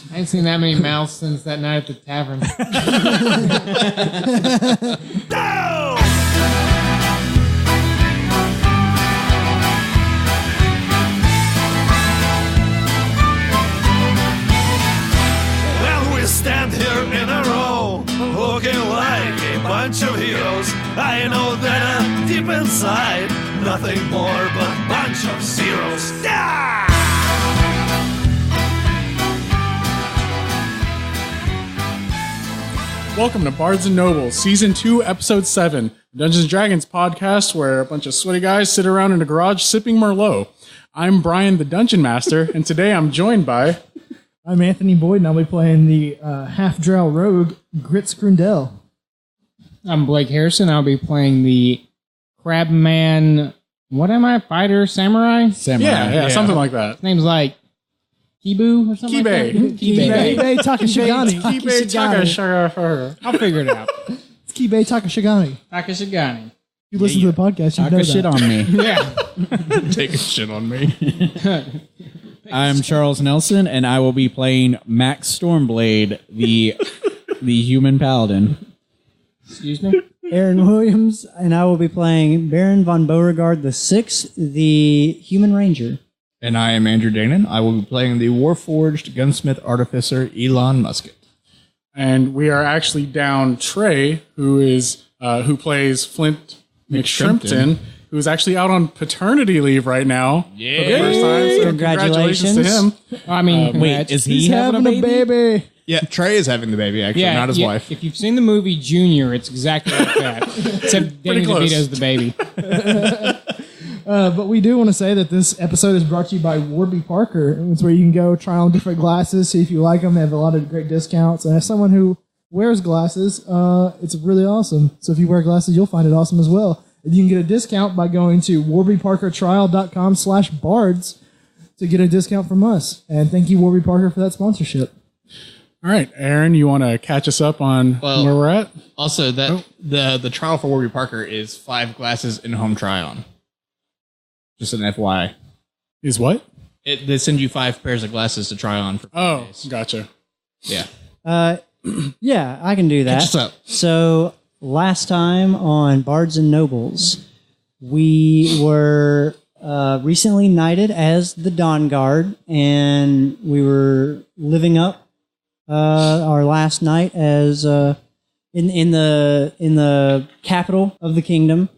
I ain't seen that many mouths since that night at the tavern. Well, we stand here in a row, looking like a bunch of heroes. I know that deep inside, nothing more but a bunch of zeros. Ah! Welcome to Bards Nobles, Season 2, Episode 7, Dungeons & Dragons podcast where a bunch of sweaty guys sit around in a garage sipping Merlot. I'm Brian, the Dungeon Master, and today I'm joined by... I'm Anthony Boyd, and I'll be playing the half-drow rogue, Grits Grundell. I'm Blake Harrison. I'll be playing the Crabman... What am I? Fighter? Samurai? Yeah, something like that. His name's like... Kibu or something Kibe. like that? Kibe Takashigani. Kibe Takashigani. I'll figure it out. It's Kibe Takashigani. Takashigani. If you listen to the podcast, you know that. shit on me. Yeah. Take a shit on me. I'm Charles Nelson, and I will be playing Max Stormblade, the human paladin. Excuse me? Aaron Williams, and I will be playing Baron von Beauregard the Sixth, the Human Ranger. And I am Andrew Danon. I will be playing the Warforged Gunsmith Artificer Elon Musket. And we are actually down Trey, who plays Flint McShrimpton, who is actually out on paternity leave right now for the first time. So congratulations to him. I mean, Wait, is he He's having a baby. Yeah, Trey is having the baby, actually, not his wife. If you've seen the movie Junior, it's exactly like that. Except Danny close. DeVito's the baby. But we do want to say that this episode is brought to you by Warby Parker. It's where you can go try on different glasses, see if you like them. They have a lot of great discounts. And as someone who wears glasses, it's really awesome. So if you wear glasses, you'll find it awesome as well. And you can get a discount by going to warbyparkertrial.com/bards to get a discount from us. And thank you, Warby Parker, for that sponsorship. All right, Aaron, you want to catch us up on where we're at? Also, the trial for Warby Parker is 5 glasses in home try-on. Just an FYI. Is what? They send you 5 pairs of glasses to try on for 5 days. Gotcha. Yeah. Yeah, I can do that. Catch us up. So last time on Bards and Nobles, we were recently knighted as the Dawnguard, and we were living up our last night as in the capital of the kingdom.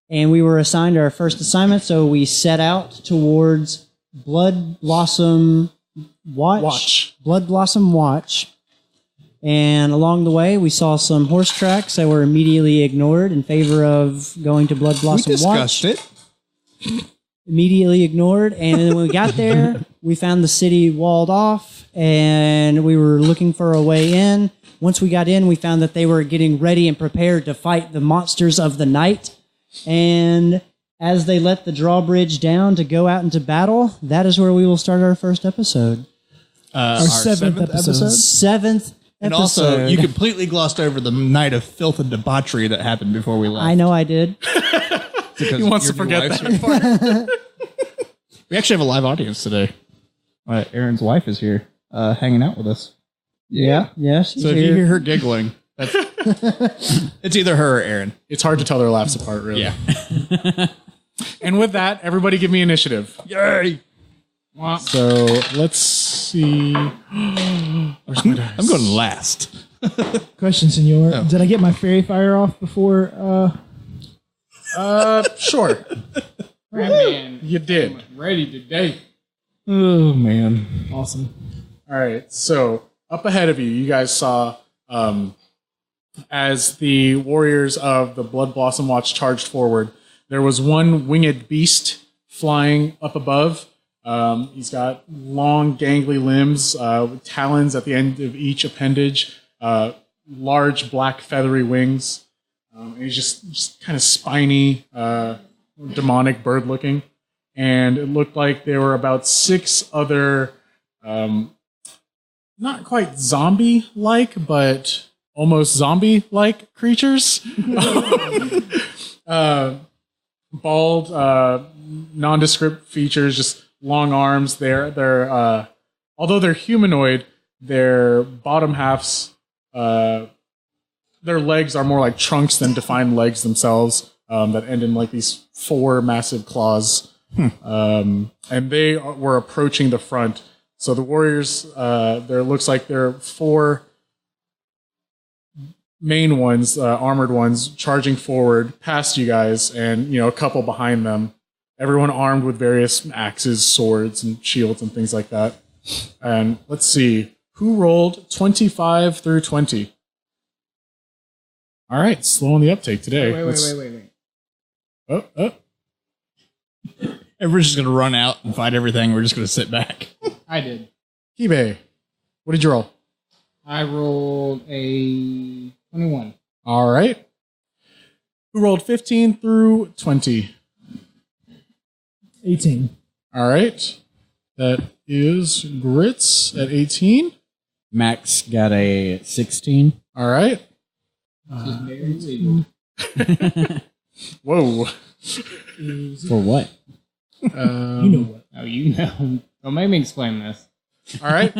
And we were assigned our first assignment, so we set out towards Blood Blossom Watch. Blood Blossom Watch. And along the way, we saw some horse tracks that were immediately ignored in favor of going to Blood Blossom Watch. We discussed it. Immediately ignored. And then when we got there, we found the city walled off, and we were looking for a way in. Once we got in, we found that they were getting ready and prepared to fight the monsters of the night. And as they let the drawbridge down to go out into battle, that is where we will start our first episode. Our seventh episode. Seventh And episode. also, you completely glossed over the night of filth and debauchery that happened before we left. I know I did. He wants to forget that. We actually have a live audience today. Aaron's wife is here hanging out with us. Yeah. Yes. So if you hear her giggling, that's it's either her or Aaron. It's hard to tell their laughs apart, really. Yeah. And with that, everybody give me initiative. Yay! So let's see. Where's my dice? I'm going last. Question, senor. Did I get my fairy fire off before? Sure. Man, You did. ready today. Oh, man. Awesome. All right. So up ahead of you, you guys saw as the warriors of the Blood Blossom Watch charged forward, there was one winged beast flying up above. He's got long, gangly limbs with talons at the end of each appendage, large, black, feathery wings. And he's just kind of spiny, demonic bird-looking. And it looked like there were about 6 other, not quite zombie-like, but almost zombie-like creatures. Bald, nondescript features, just long arms. They're although they're humanoid, their bottom halves, their legs are more like trunks than defined legs themselves, that end in like these 4 massive claws. And they were approaching the front. So the warriors, there looks like there are 4 main ones, armored ones, charging forward past you guys, and a couple behind them. Everyone armed with various axes, swords, and shields and things like that. And let's see, who rolled 25 through 20? All right, slow on the uptake today. Wait. Oh. Everyone's just going to run out and fight everything. We're just going to sit back. I did. Kibe, what did you roll? I rolled a 21. All right. Who rolled 15 through 20? 18. All right. That is Grits at 18. Max got a 16. All right. Just barely legal. Whoa. For what? You know what? Oh, you know. Don't make me explain this. All right.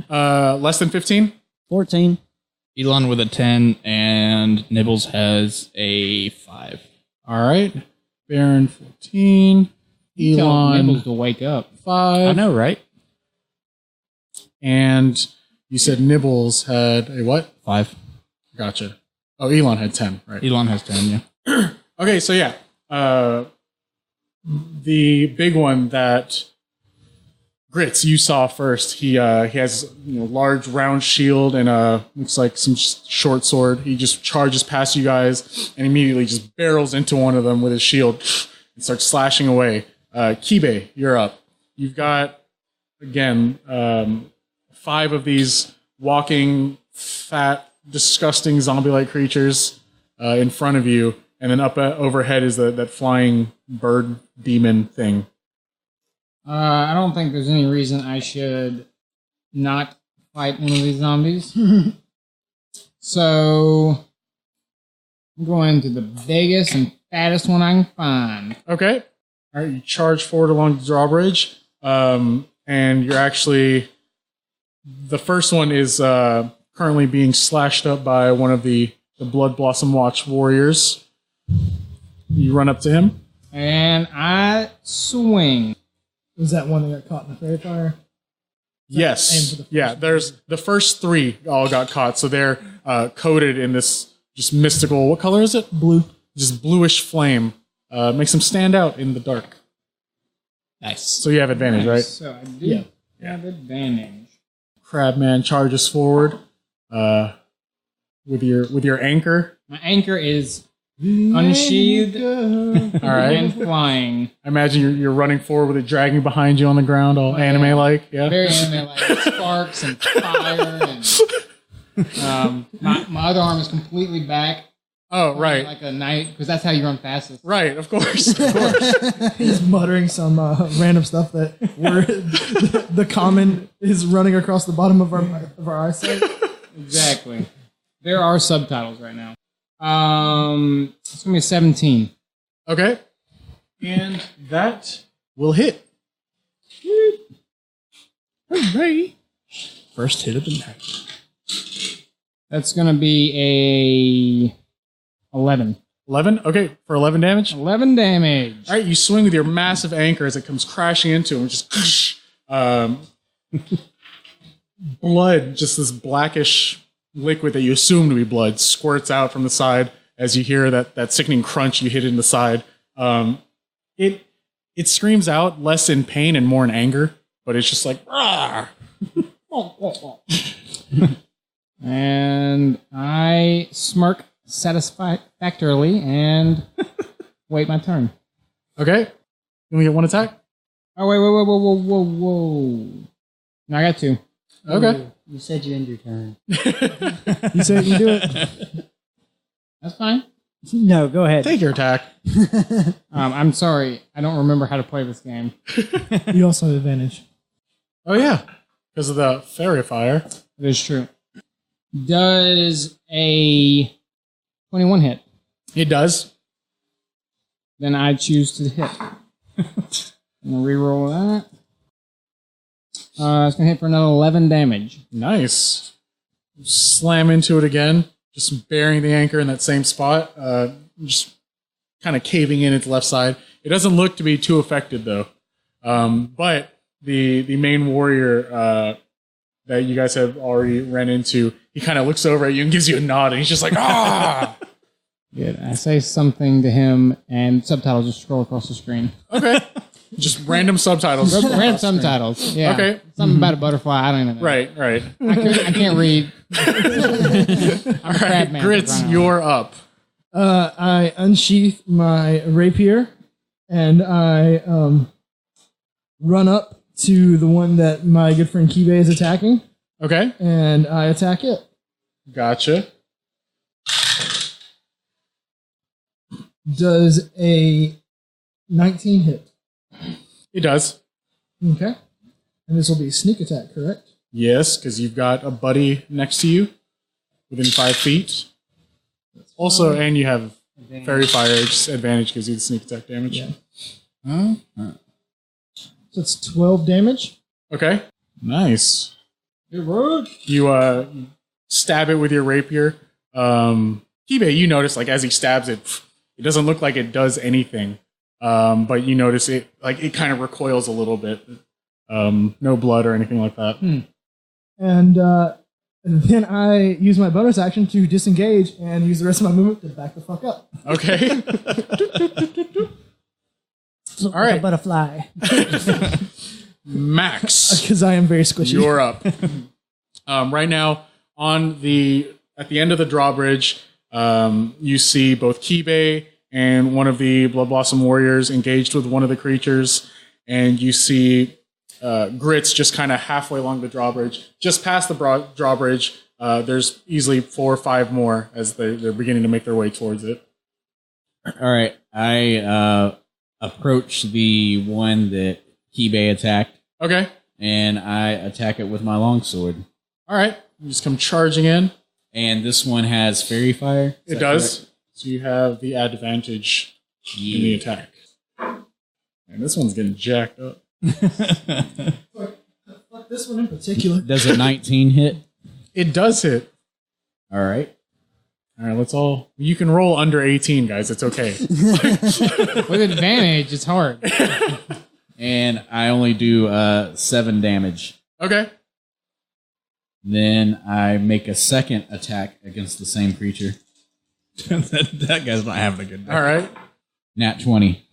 Less than 15? 14. Elon with a 10, and Nibbles has a 5. All right. Baron 14. Tell Nibbles Elon to wake up. 5. I know, right? And you said Nibbles had a what? 5. Gotcha. Oh, Elon had 10, right? Elon has 10, yeah. Okay, so yeah. The big one that Grits you saw first, he has large round shield and looks like some short sword. He just charges past you guys and immediately just barrels into one of them with his shield and starts slashing away. Kibe, you're up. You've got again 5 of these walking, fat, disgusting zombie-like creatures in front of you, and then up overhead is that flying bird demon thing. I don't think there's any reason I should not fight one of these zombies. So I'm going to the biggest and fattest one I can find. Okay. All right, you charge forward along the drawbridge, and you're actually... The first one is currently being slashed up by one of the Blood Blossom Watch warriors. You run up to him. And I swing. Was that one that got caught in the fairy fire? Aim Yes. for the first Yeah, there's the first 3 all got caught, so they're coated in this just mystical... What color is it? Blue. Just bluish flame. Makes them stand out in the dark. Nice. So you have advantage, right? So I do have advantage. Crabman charges forward with your anchor. My anchor is unsheathed All right. and flying. I imagine you're running forward with it dragging behind you on the ground, all anime-like. Yeah. Very anime-like. Sparks and fire. And my other arm is completely back. Oh, right. Like a knight, because that's how you run fastest. Right, of course. Of course. He's muttering some random stuff that the common is running across the bottom of our eyesight. Exactly. There are subtitles right now. It's going to be a 17. Okay. And that will hit. Hooray. First hit of the night. That's going to be a 11. 11? Okay, for 11 damage. 11 damage. All right, you swing with your massive anchor as it comes crashing into him. Just blood, just this blackish liquid that you assume to be blood, squirts out from the side as you hear that sickening crunch you hit in the side. It screams out less in pain and more in anger, but it's just like, "Rawr!" And I smirk satisfactorily and wait my turn. Okay. You only get 1 attack? Oh, whoa. No, I got 2. Okay. You said you end your turn. You said you do it. That's fine. No, go ahead. Take your attack. I'm sorry. I don't remember how to play this game. You also have advantage. Oh, yeah. Because of the fairy fire. It is true. Does a 21 hit? It does. Then I choose to hit. I'm going to reroll that. It's going to hit for another 11 damage. Nice. Slam into it again, just burying the anchor in that same spot, just kind of caving in its left side. It doesn't look to be too affected, though. But the main warrior that you guys have already ran into, he kind of looks over at you and gives you a nod, and he's just like, ah! Good. I say something to him, and subtitles just scroll across the screen. Okay. Just random subtitles. Random subtitles. Yeah. Okay. Something about a butterfly. I don't even know. Right. I can't read. All right, Grits, you're up. I unsheath my rapier and I run up to the one that my good friend Kibe is attacking, Okay. and I attack it. Gotcha. Does a 19 hit? It does. Okay. And this will be a sneak attack, correct? Yes, because you've got a buddy next to you within 5 feet. Also, and you have Fairy Fire, just advantage gives you the sneak attack damage. Yeah. So it's 12 damage. Okay. Nice. You stab it with your rapier. Kibe, you notice, like, as he stabs it, it doesn't look like it does anything. But you notice it kind of recoils a little bit. No blood or anything like that. And then I use my bonus action to disengage and use the rest of my movement to back the fuck up. Okay. All right. A butterfly. Max, Because I am very squishy. you're up. Right now, at the end of the drawbridge, you see both Kibe and one of the Blood Blossom warriors engaged with one of the creatures, and you see Grits just kind of halfway along the drawbridge. Just past the drawbridge, there's easily 4 or 5 more as they're beginning to make their way towards it. All right. I approach the one that Kibe attacked, Okay. and I attack it with my longsword. All right. You just come charging in. And this one has Fairy Fire. Is It that does. correct? So you have the advantage in the attack. And this one's getting jacked up. Fuck this one in particular. Does a 19 hit? It does hit. All right. All right, you can roll under 18, guys. It's okay. With advantage, it's hard. And I only do 7 damage. Okay. Then I make a second attack against the same creature. that guy's not having a good day. All right. Nat 20.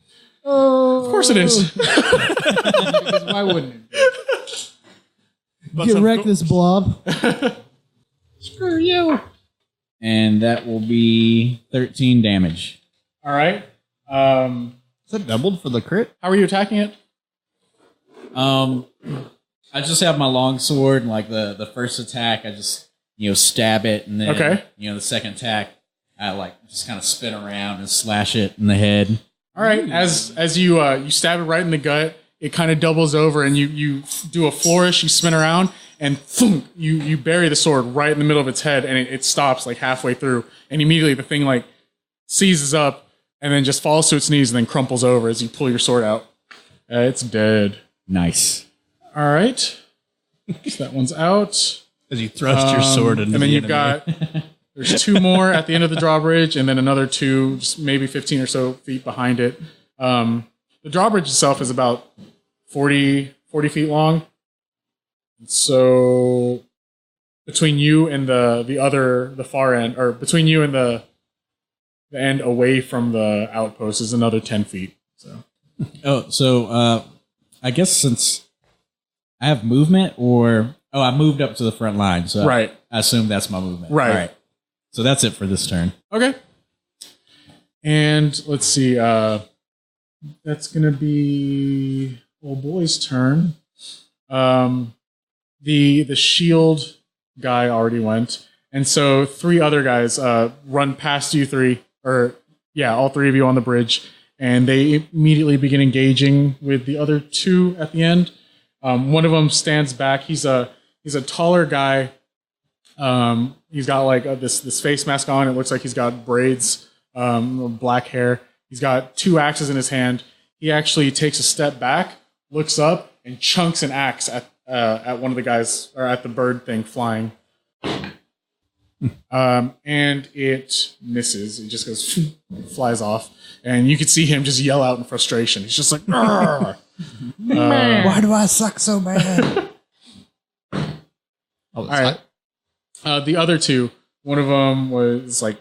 Of course it is. Because why wouldn't it? Get wrecked, this blob. Screw you. And that will be 13 damage. All right. Is that doubled for the crit? How are you attacking it? I just have my longsword, and like the first attack, I just stab it, and then Okay. the second attack, I like just kind of spin around and slash it in the head. All right. As you stab it right in the gut, it kind of doubles over, and you do a flourish. You spin around, and thunk, you bury the sword right in the middle of its head, and it stops like halfway through, and immediately the thing like seizes up, and then just falls to its knees, and then crumples over as you pull your sword out. It's dead. Nice. All right. So that one's out. As you thrust your sword into and then the you've enemy. got there's 2 more at the end of the drawbridge, and then another 2, just maybe 15 or so feet behind it. The drawbridge itself is about 40 feet long. So between you and the far end, or between you and the end away from the outpost is another 10 feet. So I guess since I have movement, I moved up to the front line, so Right. I assume that's my movement. Right. All right. So that's it for this turn. Okay. And let's see. That's gonna be old boy's turn. The shield guy already went, and so 3 other guys run past you 3, all 3 of you on the bridge, and they immediately begin engaging with the other 2 at the end. One of them stands back. He's a taller guy. He's got like this face mask on. It looks like he's got braids, black hair. He's got 2 axes in his hand. He actually takes a step back, looks up, and chunks an axe at one of the guys, or at the bird thing flying. And it misses. It just goes, flies off. And you can see him just yell out in frustration. He's just like, "Arr!" Why do I suck so bad? All right. The other two, one of them was like,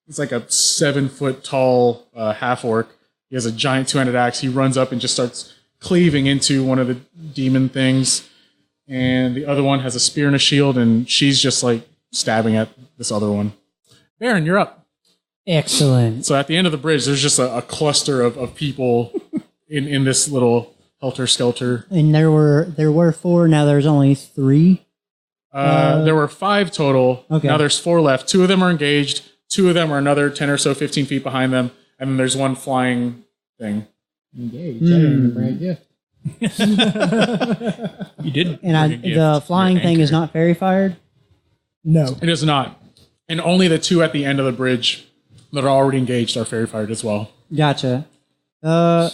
it's like a 7-foot tall half orc. He has a giant 2-handed axe. He runs up and just starts cleaving into one of the demon things. And the other one has a spear and a shield, and she's just like stabbing at this other one. Baron, you're up. Excellent. So at the end of the bridge, there's just a cluster of people in this little helter-skelter. And there were 4, now there's only 3. There were 5 total. Okay. Now there's 4 left. 2 of them are engaged. 2 of them are another 10 or so, 15 feet behind them. And then there's one flying thing. Engage. I didn't bring a gift. You did. And the flying thing is not fairy fired? No. It is not. And only the 2 at the end of the bridge that are already engaged are fairy fired as well. Gotcha. The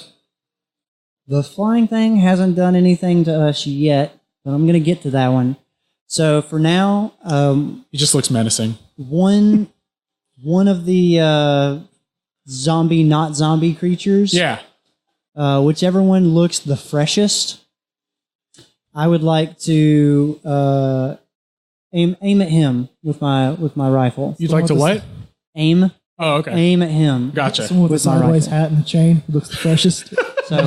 flying thing hasn't done anything to us yet, but I'm going to get to that one. So for now, He just looks menacing. one of the not zombie creatures, Yeah. whichever one looks the freshest, I would like to aim at him with my rifle. You'd like to what? Aim Oh, okay. aim at him. Gotcha. Someone with a With my sideways rifle. hat and a chain who looks the freshest. So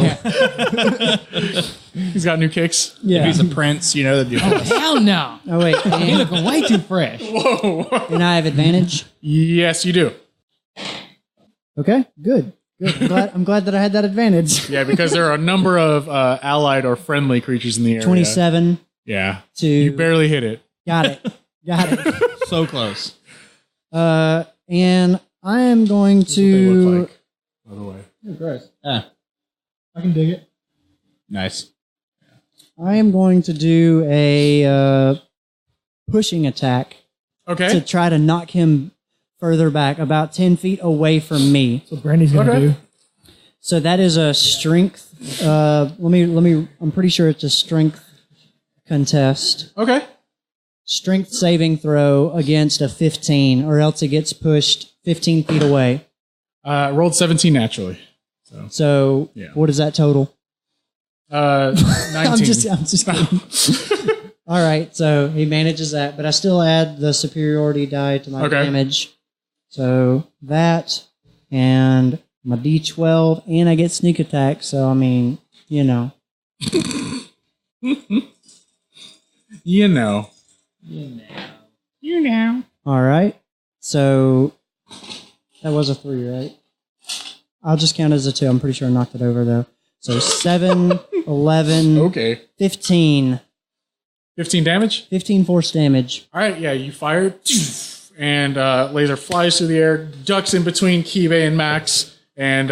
He's got new kicks. If yeah. he's a prince, you know, that'd Hell no. Oh wait, He and, looking way too fresh. Whoa. and I have advantage. Yes, you do. Okay, good. I'm glad that I had that advantage. Yeah, because there are a number of allied or friendly creatures in the area. 27 Yeah. to You barely hit it. got it. so close. And I am going That's what they to. look like, by the way. Gross. I can dig it. Nice. I am going to do a pushing attack to Okay. try to knock him further back, about 10 feet away from me. That's what Brandy's going to Okay. do. So that is a strength. Let me. I'm pretty sure it's a strength contest. Okay. Strength saving throw against a 15, or else it gets pushed 15 feet away. Rolled 17 naturally. So Yeah. what is that total? 19. I'm just kidding. All right, so he manages that, but I still add the superiority die to my Okay. damage. So that and my D12, and I get sneak attack. So I mean, you know, You know. You know. all right. So that was a 3, right? I'll just count as a 2. I'm pretty sure I knocked it over though. So 7, 11, Okay. 15. 15 damage? 15 force damage. All right, yeah, you fire, and laser flies through the air, ducks in between Kibe and Max, and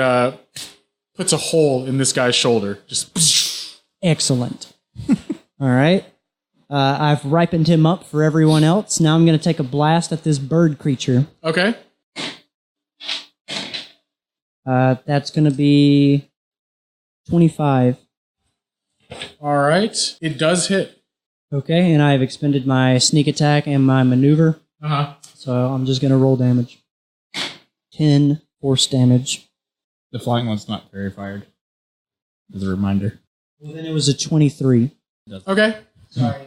puts a hole in this guy's shoulder. Just Excellent. All right. I've ripened him up for everyone else. Now I'm going to take a blast at this bird creature. okay. That's going to be 25. All right, it does hit. Okay, and I've expended my sneak attack and my maneuver, so I'm just going to roll damage. 10 force damage. The flying one's not very fired. As a reminder. Well, then it was a 23. Okay.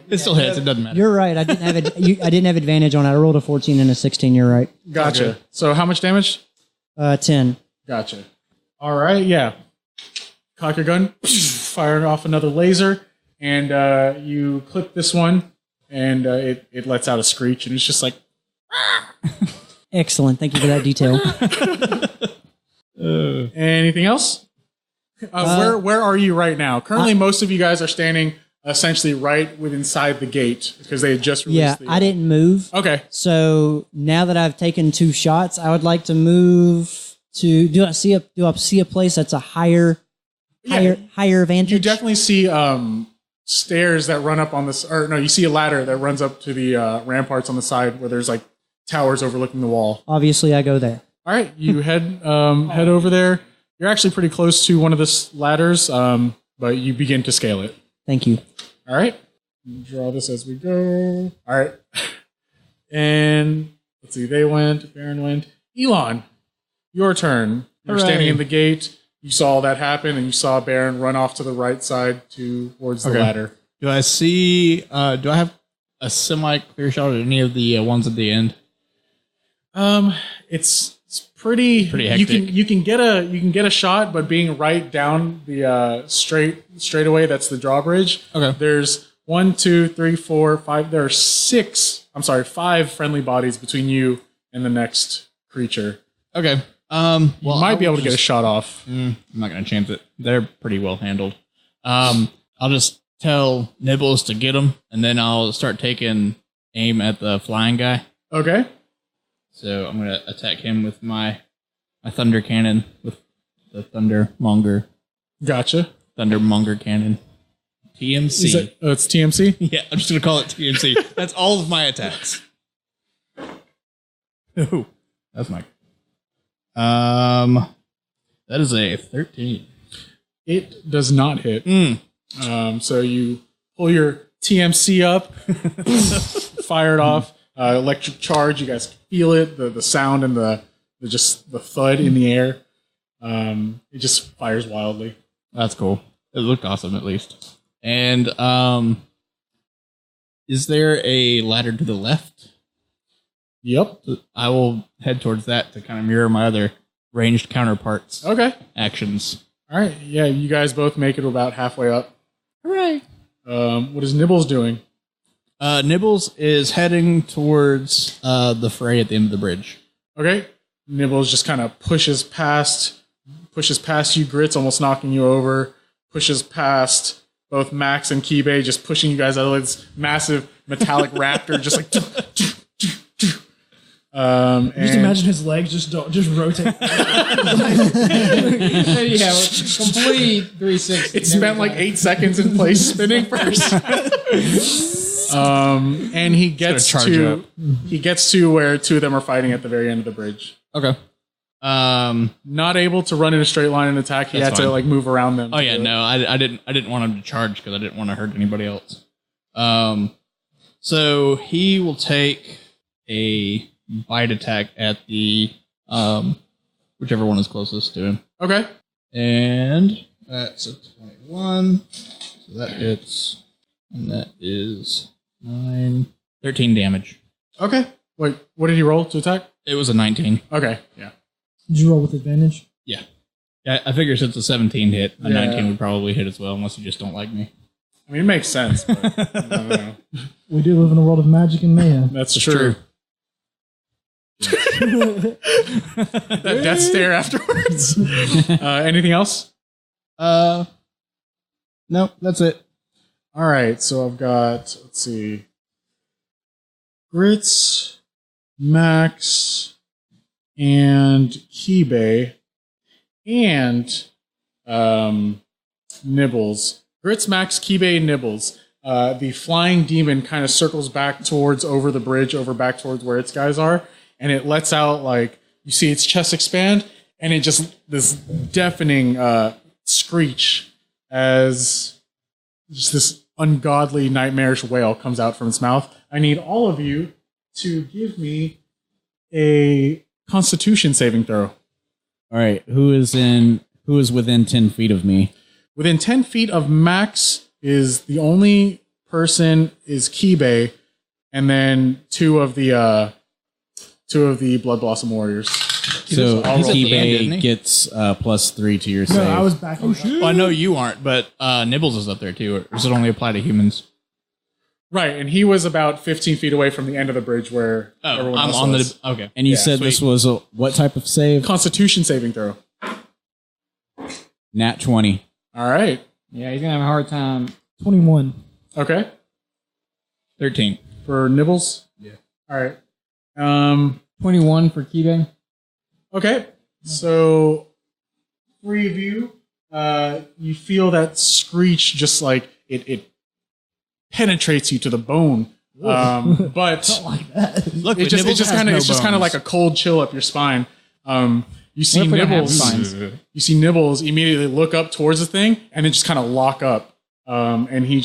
It still hits. It doesn't matter. You're right. I didn't have advantage on it. I rolled a 14 and a 16. You're right. Gotcha. So how much damage? 10. Gotcha. All right, yeah. Cock your gun, fire off another laser, and you clip this one, and it lets out a screech, and it's just like, Excellent. Thank you for that detail. anything else? Where are you right now? Currently, most of you guys are standing essentially right inside the gate because they had just released Yeah, I didn't move. Okay. So now that I've taken 2 shots, I would like to move to. Do I see a place that's a higher vantage? You definitely see stairs that run up on this, or no, you see a ladder that runs up to the ramparts on the side where there's like towers overlooking the wall. Obviously, I go there. All right, you head over there. You're actually pretty close to one of the ladders, but you begin to scale it. Thank you. All right. Draw this as we go. All right. And let's see. They went. Baron went. Elon, your turn. You're standing in the gate. You saw all that happen, and you saw Baron run off to the right side towards the ladder. Do I see? Do I have a semi-clear shot at any of the ones at the end? It's pretty hectic. You can get a shot, but being right down the straightaway, that's the drawbridge. Okay. There's 1, 2, 3, 4, 5. There are 5 friendly bodies between you and the next creature. Okay. You might be able to get a shot off. I'm not going to chance it. They're pretty well handled. I'll just tell Nibbles to get them, and then I'll start taking aim at the flying guy. Okay. So I'm going to attack him with my thunder cannon, with the Thundermonger cannon. TMC. It's TMC? Yeah, I'm just going to call it TMC. That's all of my attacks. Ooh, that's my... that is a 13. It does not hit. So you pull your TMC up, fire it off, electric charge. You guys feel it, the sound and the thud in the air. It just fires wildly. That's cool. It looked awesome, at least. And is there a ladder to the left? Yep. I will head towards that to kind of mirror my other ranged counterparts. Okay. Actions. All right. Yeah, you guys both make it about halfway up. Hooray! What is Nibbles doing? Nibbles is heading towards the fray at the end of the bridge. Okay. Nibbles just kind of pushes past you, Grits, almost knocking you over. Pushes past both Max and Kibe, just pushing you guys out of this massive metallic raptor, just like. Just imagine his legs just rotate. Yeah, complete 360. It spent like 8 seconds in place spinning first. And he gets to where two of them are fighting at the very end of the bridge. Okay. Not able to run in a straight line and attack. He had to like move around them. Oh yeah, no, I didn't want him to charge because I didn't want to hurt anybody else. So he will take a bite attack at the whichever one is closest to him. Okay. And that's a 21. So that hits. And that is 13 damage. Okay. Wait, what did he roll to attack? It was a 19. Okay. Yeah. Did you roll with advantage? Yeah. I figure since a 17 hit, a 19 would probably hit as well, unless you just don't like me. I mean, it makes sense, but I don't know. We do live in a world of magic and mayhem. That's true. That death stare afterwards. Anything else? No, that's it. All right, so I've got, let's see, Grits, Max, and Kibe, and Nibbles. Grits, Max, Kibe, Nibbles. The flying demon kind of circles back towards over the bridge, back towards where its guys are, and it lets out, like, you see its chest expand, and it just, this deafening screech as just this ungodly, nightmarish wail comes out from its mouth. I need all of you to give me a Constitution saving throw. All right, who is within 10 feet of me? Within 10 feet of Max is the only person is Kibe, and then two of the Blood Blossom Warriors. So He's at the end, isn't Kibe he? gets +3 to your save. No, I was back. Well, I know you aren't, but Nibbles is up there too. Or does it only apply to humans? Right, and he was about 15 feet away from the end of the bridge where everyone I'm else on was. okay. And you said sweet. this was a what type of save? Constitution saving throw. Nat 20. All right. Yeah, he's gonna have a hard time. 21. Okay. 13. For Nibbles? Yeah. All right. 21 for Kibe. Okay. So, three of you, you feel that screech just like it penetrates you to the bone. But Like that. Look, it's just kind of like a cold chill up your spine. You see What if we don't have Nibbles. spines? You see Nibbles immediately look up towards the thing and then just kind of lock up. And he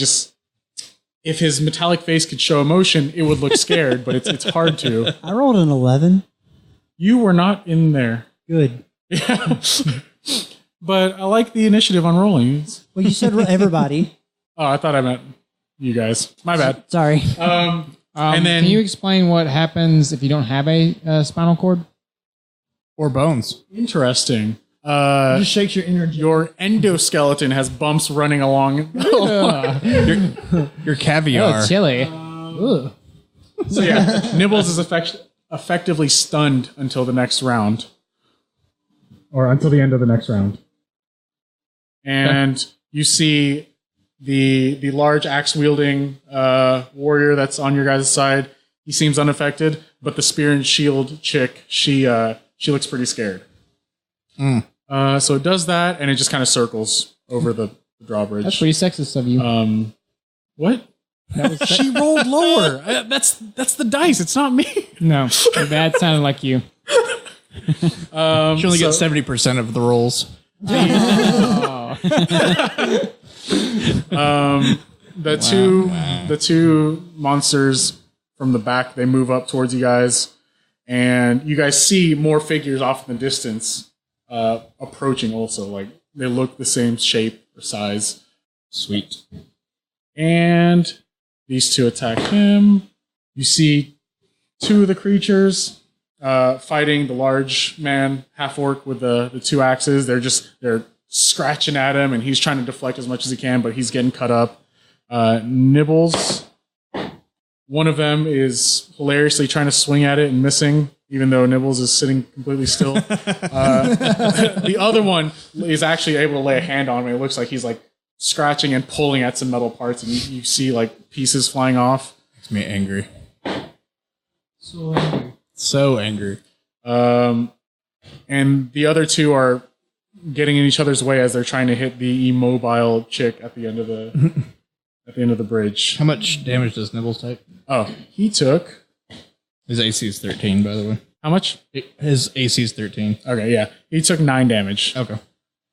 if his metallic face could show emotion, it would look scared, but it's hard to. I rolled an 11. You were not in there. Good. Yeah. But I like the initiative on rolling. Well, you said everybody. Oh, I thought I meant you guys. My bad. Sorry. And then can you explain what happens if you don't have a spinal cord? Or bones. interesting. It just shakes your energy. Your endoskeleton has bumps running along. Your caviar. Oh, chili. Ugh. So yeah, Nibbles is effectively stunned until the next round. Or until the end of the next round. And you see the large axe-wielding warrior that's on your guys' side. He seems unaffected, but the spear and shield chick, she looks pretty scared. So it does that, and it just kind of circles over the drawbridge. That's pretty sexist of you. What? She rolled lower. That's the dice. It's not me. No, that sounded like you. She only gets 70% of the rolls. The two monsters from the back, they move up towards you guys, and you guys see more figures off in the distance approaching also. Like, they look the same shape or size. Sweet. And these two attack him. You see two of the creatures fighting the large man, half-orc, with the two axes. They're scratching at him, and he's trying to deflect as much as he can, but he's getting cut up. Nibbles. One of them is hilariously trying to swing at it and missing, even though Nibbles is sitting completely still. The other one is actually able to lay a hand on him. It looks like he's like scratching and pulling at some metal parts, and you see like pieces flying off. Makes me angry. So angry. So angry. And the other two are getting in each other's way as they're trying to hit the immobile chick at the end of the bridge. How much damage does Nibbles take? Oh, he took His AC is 13, by the way. how much? His AC is 13. Okay, yeah, he took 9 damage. Okay.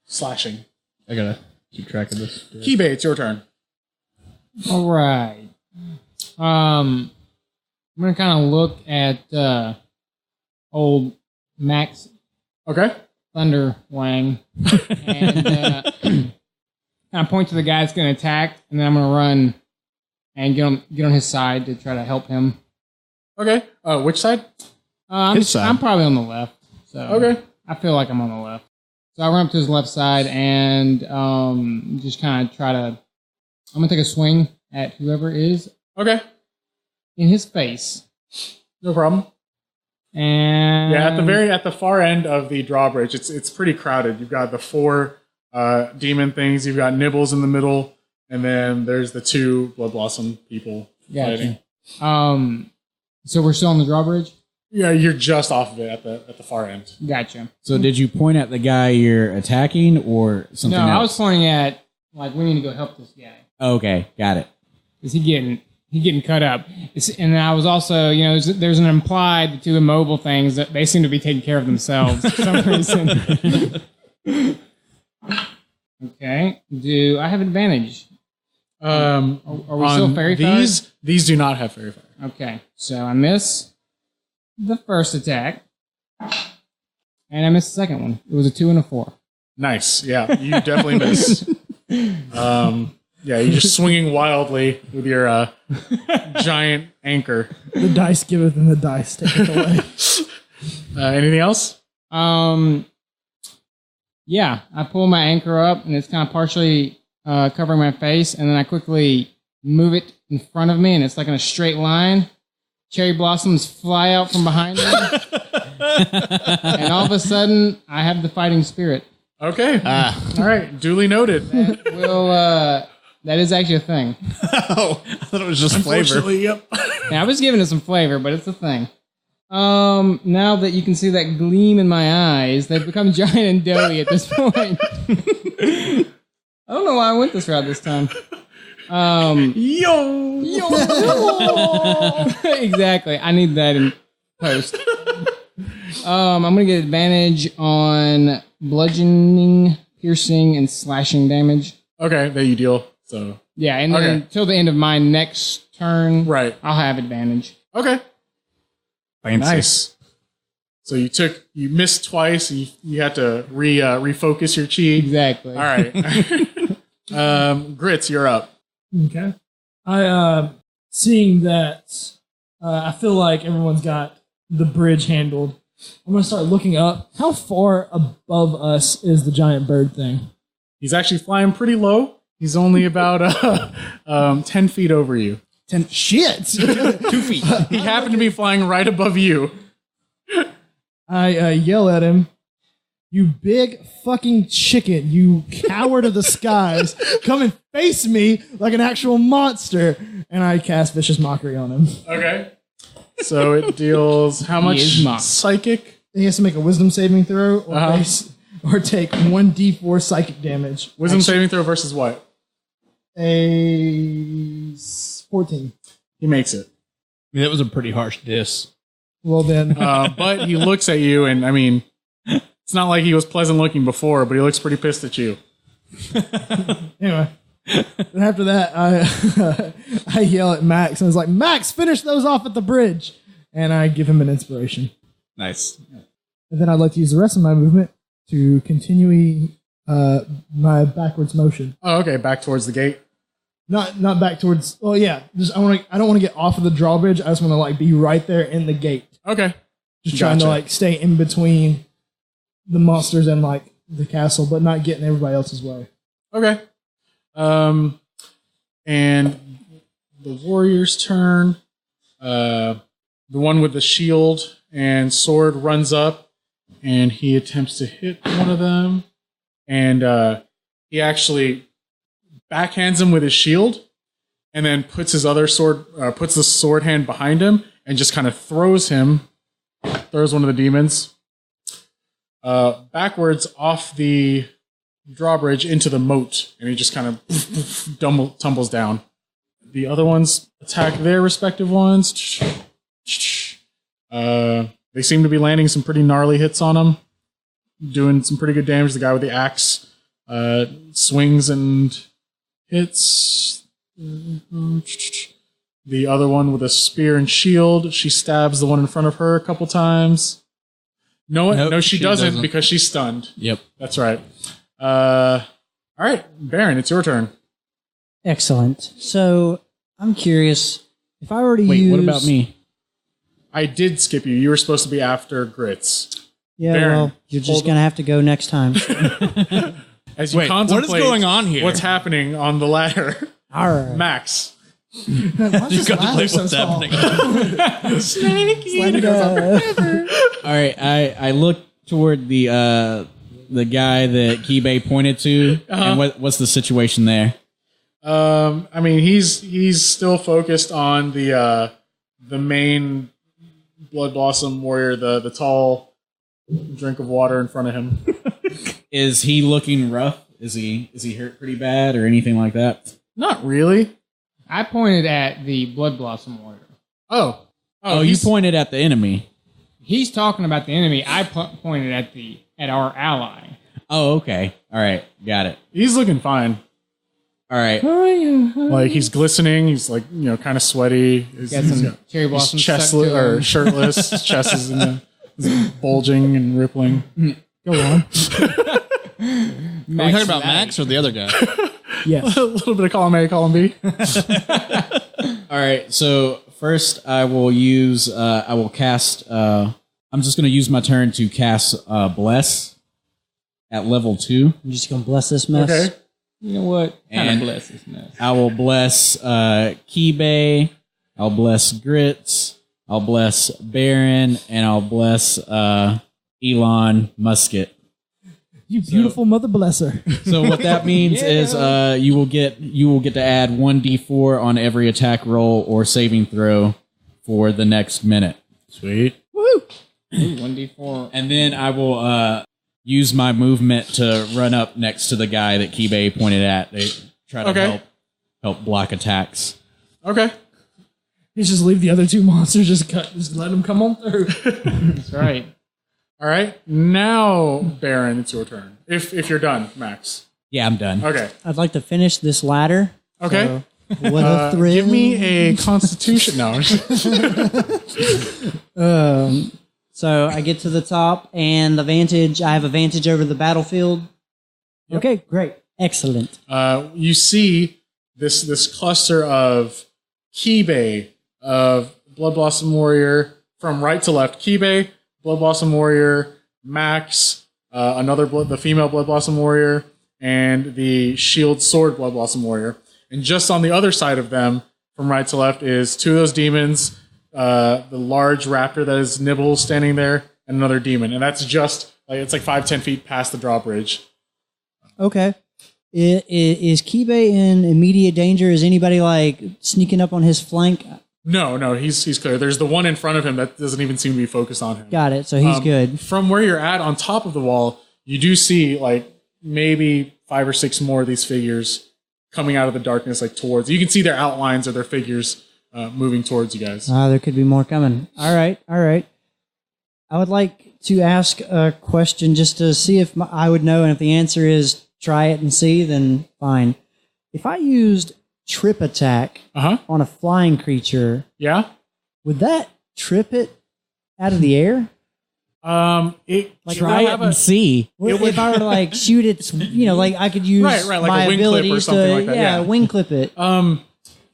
Slashing. I gotta keep track of this. Kibe, it's your turn. All right. I'm gonna kind of look at old Max Okay. Thunder Wang and kind of point to the guy that's going to attack, and then I'm going to run and get on his side to try to help him. Okay. Which side? His side. I'm probably on the left. So Okay. I feel like I'm on the left. So I run up to his left side and just kind of try to. I'm going to take a swing at whoever is Okay. in his face. No problem. And Yeah, at the far end of the drawbridge, it's pretty crowded. You've got the 4 demon things. You've got Nibbles in the middle, and then there's the 2 Blood Blossom people fighting. Gotcha. So we're still on the drawbridge? Yeah, you're just off of it at the far end. Gotcha. So did you point at the guy you're attacking or something No, else? I was pointing at, like, we need to go help this guy. Okay, got it. Is he getting cut up? And I was also, there's an implied the 2 immobile things that they seem to be taking care of themselves for some reason. Okay. Do I have advantage? Are we still fairy fire? These do not have fairy fire. Okay. So I miss the first attack, and I missed the second one. It was a 2 and a 4. Nice. Yeah, you definitely miss. Yeah, you're just swinging wildly with your giant anchor. The dice giveth and the dice taketh away. Anything else? Yeah, I pull my anchor up, and it's kind of partially covering my face, and then I quickly move it in front of me, and it's like in a straight line. Cherry blossoms fly out from behind me, and all of a sudden, I have the fighting spirit. Okay. All right. Duly noted. That is actually a thing. Oh, I thought it was just flavor. Unfortunately, yep. Yeah, I was giving it some flavor, but it's a thing. Now that you can see that gleam in my eyes, they've become giant and doughy at this point. I don't know why I went this route this time. Yo. Exactly. I need that in post. I'm gonna get advantage on bludgeoning, piercing, and slashing damage. Okay, there you deal So Yeah, and Okay. then until the end of my next turn, right. I'll have advantage. Okay. Fancy. Nice. So you missed twice. You had to refocus your chi. Exactly. All right. Grits, you're up. Okay. Seeing that, I feel like everyone's got the bridge handled. I'm gonna start looking up. How far above us is the giant bird thing? He's actually flying pretty low. He's only about 10 feet over you. 10 shit. 2 feet. He happened to be flying right above you. I yell at him. You big fucking chicken, you coward of the skies, come and face me like an actual monster. And I cast Vicious Mockery on him. Okay. So it deals how much is mocked. psychic? He has to make a wisdom saving throw or, Uh-huh. or take 1d4 psychic damage. Wisdom saving throw versus what? A 14. He makes it. I mean, that was a pretty harsh diss. Well then, But he looks at you, and I mean, it's not like he was pleasant looking before, but he looks pretty pissed at you. anyway. And after that, I yell at Max and I was like, Max, finish those off at the bridge. And I give him an inspiration. Nice. And then I'd like to use the rest of my movement to continue my backwards motion. Oh, okay. Back towards the gate. Not back towards. Oh yeah, I don't want to get off of the drawbridge. I just want to like be right there in the gate, Okay. just trying to Gotcha. like stay in between the monsters and like the castle, but not getting everybody else's way. Okay. And the warrior's turn. The one with the shield and sword runs up, and he attempts to hit one of them, and he actually backhands him with his shield, and then puts his other sword, puts the sword hand behind him, and just kind of throws one of the demons backwards off the drawbridge into the moat, and he just kind of tumbles down. The other ones attack their respective ones. They seem to be landing some pretty gnarly hits on him, doing some pretty good damage. The guy with the axe swings and hits. The other one with a spear and shield, she stabs the one in front of her a couple times. No, she doesn't because she's stunned. Yep. That's right. All right, Baron, it's your turn. Excellent. So I'm curious if I were to Wait, use. what about me? I did skip you. You were supposed to be after Grits. Yeah, Baron, well, you're just hold- gonna have to go next time. As you Wait, what is contemplate going on here? what's happening on the ladder, All right. Max. You contemplate what's happening. All right, I look toward the guy that Kibei pointed to, and what's the situation there? I mean, he's still focused on the main Blood Blossom warrior, the tall drink of water in front of him. Is he looking rough? Is he hurt pretty bad or anything like that? Not really. I pointed at the Blood Blossom warrior. Oh, Oh, you he's- pointed at the enemy. He's talking about the enemy. I pointed at our ally. Oh, okay. All right, got it. He's looking fine. All right. Like he's glistening. He's like kind of sweaty. He's Got some got- cherry he's blossoms chestless stuck to or him. shirtless. His chest is is bulging and rippling. Go on. Are we talking about Max or the other guy? Yes. A little bit of column A, column B. All right. So first, I will cast. I'm just going to use my turn to cast Bless at level 2. I'm just gonna bless this mess. Okay. You know what? Kind And- of bless this mess. I will bless Kibei. I'll bless Grits. I'll bless Baron, and I'll bless Elon Musket. You beautiful mother blesser. So what that means is you will get to add 1d4 on every attack roll or saving throw for the next minute. Sweet. Woo! 1d4. And then I will use my movement to run up next to the guy that Kibei pointed at. They try to Okay. help block attacks. Okay. You just leave the other two monsters. Just let them come on through. That's right. All right. Now, Baron, it's your turn. If you're done, Max. Yeah, I'm done. Okay. I'd like to finish this ladder Okay. So, what a thrill. Give me a Constitution. No. So I get to the top, and I have advantage over the battlefield. Yep. Okay, great. Excellent. You see this cluster of Kibe, of Blood Blossom Warrior, from right to left. Kibe, Blood Blossom Warrior, Max, the female Blood Blossom Warrior, and the Shield Sword Blood Blossom Warrior. And just on the other side of them, from right to left, is two of those demons, the large raptor that is Nibble standing there, and another demon. And that's just, it's like 5-10 feet past the drawbridge. Okay. Is Kibe in immediate danger? Is anybody sneaking up on his flank? No, he's clear. There's the one in front of him that doesn't even seem to be focused on him. Got it. So he's good. From where you're at on top of the wall, you do see maybe 5 or 6 more of these figures coming out of the darkness towards. You can see their outlines of their figures moving towards you guys. There could be more coming. All right. I would like to ask a question just to see if I would know, and if the answer is try it and see, then fine. If I used trip attack on a flying creature, Yeah? would that trip it out of the air? Try it and see. If I were to shoot it, I could use Right, like my a wing clip or abilities something to like that, yeah. wing clip it.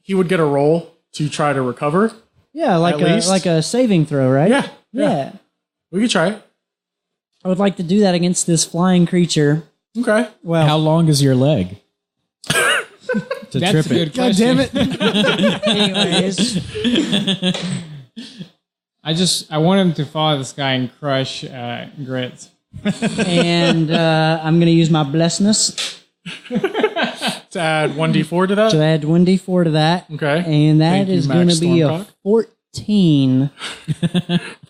He would get a roll to try to recover. Yeah, At least. like a saving throw, right? Yeah. We could try it. I would like to do that against this flying creature. Okay. Well, How long is your leg? To That's trip a good it. God question. damn it. anyways, I want him to follow this guy and crush grits. and I'm going to use my blessedness To add 1d4 to that? to add 1d4 to that. Okay. And that Thank you, is going Max to be a Stormcock. 14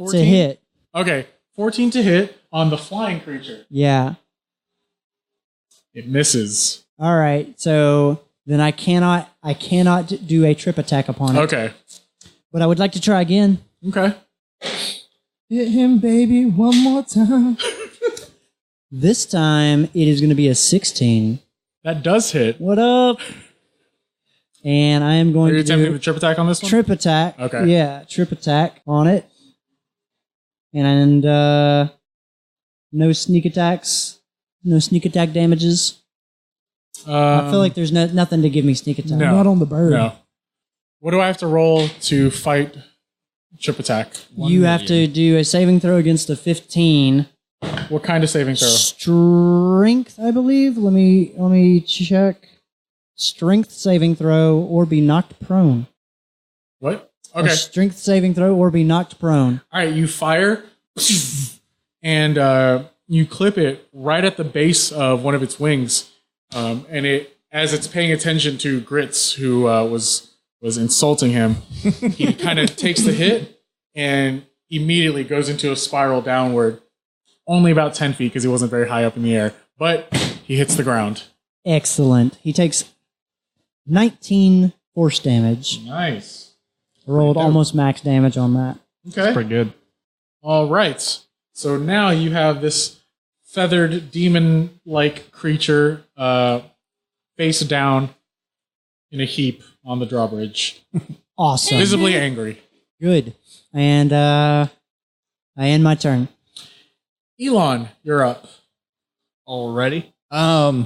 to hit. Okay. 14 to hit on the flying creature. Yeah. It misses. All right. So then I cannot do a trip attack upon it. Okay. But I would like to try again. Okay. Hit him, baby, one more time. This time it is going to be a 16. That does hit. What up? And I am Are going you to attempting do the trip attack on this one? trip attack. Okay. Yeah, trip attack on it. And no sneak attacks. No sneak attack damages. I feel like there's nothing to give me sneak attack. No. Not on the bird. No. What do I have to roll to fight trip attack? You have to do a saving throw against a 15. What kind of saving throw? Strength, I believe. Let me check. Strength saving throw or be knocked prone. What? A Okay. strength saving throw or be knocked prone. All right, you fire, and you clip it right at the base of one of its wings, and it, as it's paying attention to Grits, who was insulting him, he kind of takes the hit and immediately goes into a spiral downward, only about 10 feet because he wasn't very high up in the air, but he hits the ground. Excellent. He takes 19 force damage. Nice. Rolled almost max damage on that. Okay. Pretty good. All right. So now you have this feathered demon-like creature face down in a heap on the drawbridge, Awesome. visibly angry. Good. And I end my turn. Elon, you're up. Already? That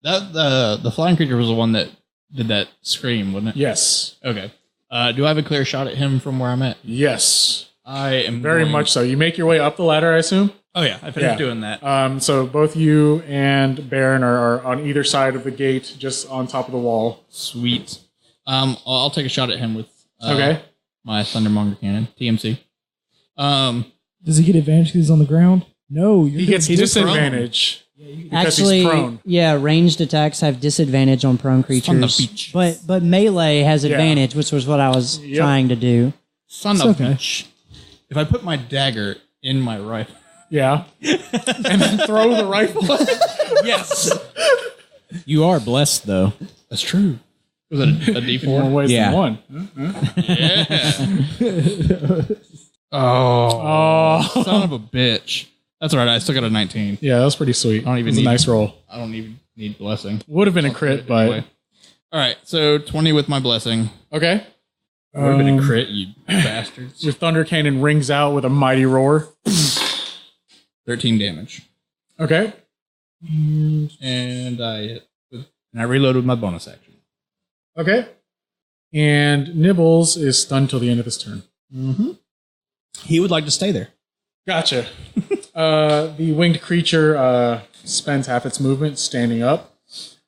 the flying creature was the one that did that scream, wasn't it? Yes. Okay. Do I have a clear shot at him from where I'm at? Yes. I am Very going- much so. You make your way up the ladder, I assume? Oh yeah, I finished doing that. So both you and Baron are on either side of the gate, just on top of the wall. Sweet. I'll take a shot at him with Okay. my Thundermonger cannon, TMC. Does he get advantage because he's on the ground? No. He gets He's disadvantage. Because Actually, he's prone. yeah, ranged attacks have disadvantage on prone creatures. on the beach. But melee has advantage, which was what I was Yep. trying to do. Son It's of okay. bitch. If I put my dagger in my rifle. Yeah. And then throw the rifle. Yes. You are blessed, though. That's true. Was it a More D4? ways Yeah. than one. Oh, son of a bitch. That's all right. I still got a 19. Yeah, that was pretty sweet. I don't even it was a need- nice roll. I don't even need blessing. Would have been a crit, but Anyway. All right, so 20 with my blessing. Okay. Would have been a crit, you bastards. Your thunder cannon rings out with a mighty roar. 13 damage. Okay. And I reload with my bonus action. Okay. And Nibbles is stunned till the end of his turn. He would like to stay there. Gotcha. The winged creature spends half its movement standing up,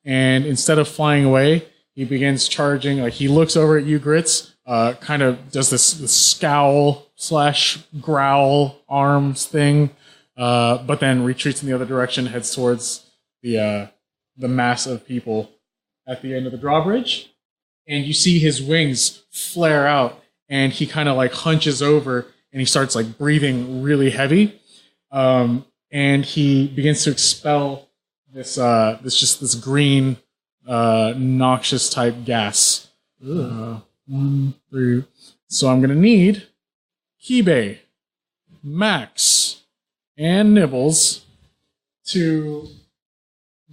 and instead of flying away, he begins charging. Like he looks over at you, Grits, kind of does this scowl / growl arms thing, but then retreats in the other direction, heads towards the mass of people at the end of the drawbridge, and you see his wings flare out, and he kind of like hunches over. And he starts like breathing really heavy, and he begins to expel this green noxious type gas. 1, 3. So I'm gonna need Kibe, Max, and Nibbles to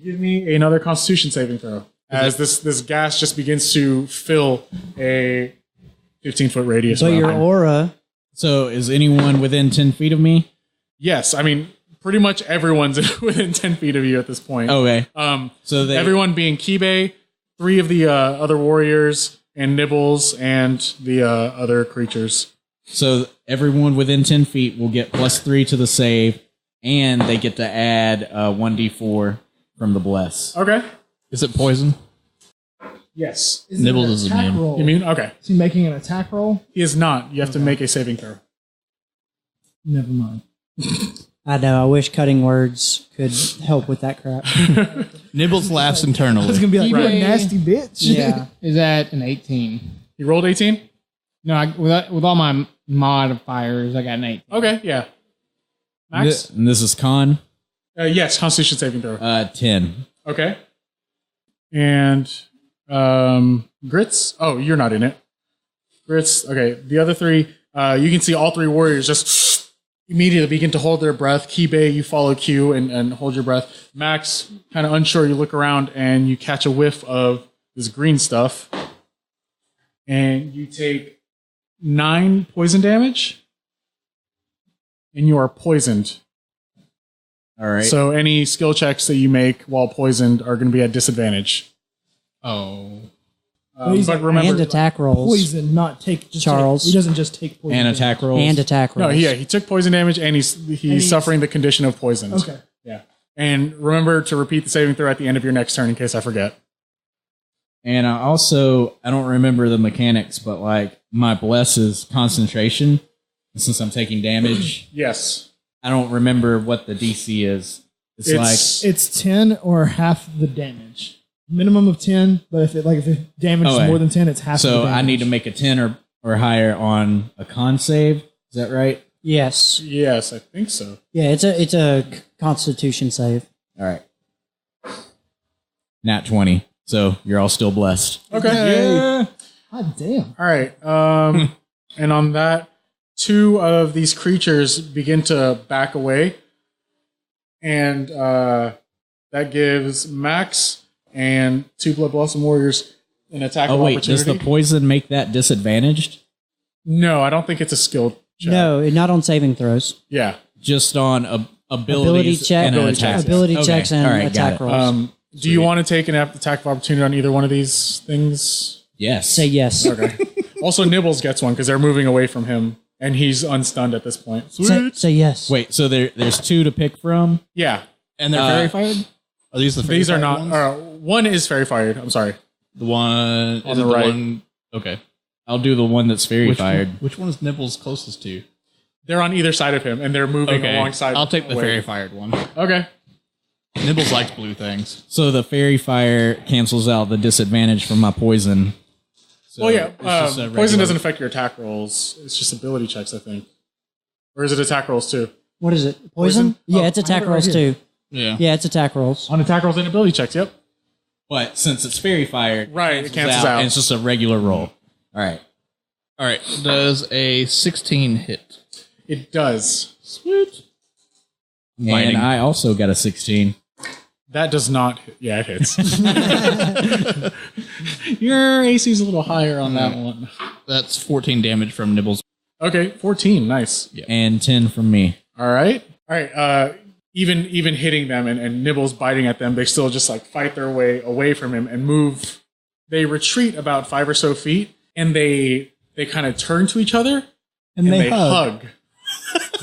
give me another Constitution saving throw as this gas just begins to fill a 15-foot radius. But around your him. aura, So is anyone within 10 feet of me? Yes, I mean pretty much everyone's within 10 feet of you at this point. Okay. So everyone being Kibe, 3 of the other warriors, and Nibbles, and the other creatures. So everyone within 10 feet will get +3 to the save, and they get to add 1d4 from the bless. Okay. Is it poison? Yes. Is it Nibbles an is attack immune. roll? You mean okay? Is he making an attack roll? He is not. You have to make a saving throw. Never mind. I know. I wish cutting words could help with that crap. Nibbles laughs I was internally. gonna be like, Keep "What a it- nasty bitch." Yeah, is that an 18? He rolled 18. No, with all my modifiers, I got an 18. Okay, yeah. Max. And this is con Yes, Constitution saving throw. 10. Okay. And Grits. Oh, you're not in it. Grits. Okay, the other 3. You can see all 3 warriors just immediately begin to hold their breath. Kibe, you follow Q and hold your breath. Max, kind of unsure, you look around and you catch a whiff of this green stuff. And you take 9 poison damage. And you are poisoned. All right. So any skill checks that you make while poisoned are going to be at disadvantage. Oh. But remember, And attack rolls. Poison, not take. Just Charles. He doesn't just take poison. and attack rolls. And attack rolls. no, yeah, he took poison damage and he's suffering the condition of poisoned. Okay. Yeah. And remember to repeat the saving throw at the end of your next turn in case I forget. And I don't remember the mechanics, but like my bless is concentration. And since I'm taking damage, Yes. I don't remember what the DC is. It's It's 10 or half the damage. Minimum of 10, but if it damage is Okay. more than 10, it's half. so the damage. I need to make a 10 or higher on a con save. Is that right? Yes. Yes, I think so. Yeah, it's a Constitution save. All right. Nat 20. So you're all still blessed. Okay. God damn. All right. And on that, 2 of these creatures begin to back away. And that gives Max and 2 Blood Blossom Warriors an attack Oh of wait, does opportunity. the poison make that disadvantaged? No, I don't think it's a skill check. No, not on saving throws. Yeah. Just on abilities Ability check, and an attack. ability Okay, checks, and all right, got attack it. rolls. Do you want to take an attack of opportunity on either one of these things? Yes. Say yes. Okay. Also, Nibbles gets one because they're moving away from him, and he's unstunned at this point. Say yes. Wait, so there's 2 to pick from? Yeah. And they're fairy fired? Are these the fairy These are fired not. ones? One is fairy fired. I'm sorry. The one On the right. Okay. I'll do the one that's fairy fired. Which one is Nibbles closest to? They're on either side of him, and they're moving Okay. alongside. I'll take the away. fairy fired one. Okay. Nibbles likes blue things. So the fairy fire cancels out the disadvantage from my poison. So Well, yeah. it's just a Poison regular- doesn't affect your attack rolls. It's just ability checks, I think. Or is it attack rolls too? What is it? Poison? Poison? Yeah, Oh, it's I attack have it right rolls here. too. Yeah. Yeah, it's attack rolls. On attack rolls and ability checks. Yep. But since it's fairy fired, Right, it cancels out. and it's just a regular roll. All right. All right. Does a 16 hit? It does. Sweet. And I also got a 16. That does not hit. Yeah, it hits. Your AC's a little higher on that one. That's 14 damage from Nibbles. Okay, 14. Nice. And 10 from me. All right. Even hitting them and Nibbles biting at them, they still just like fight their way away from him and move. They retreat about 5 or so feet, and they kind of turn to each other And they hug.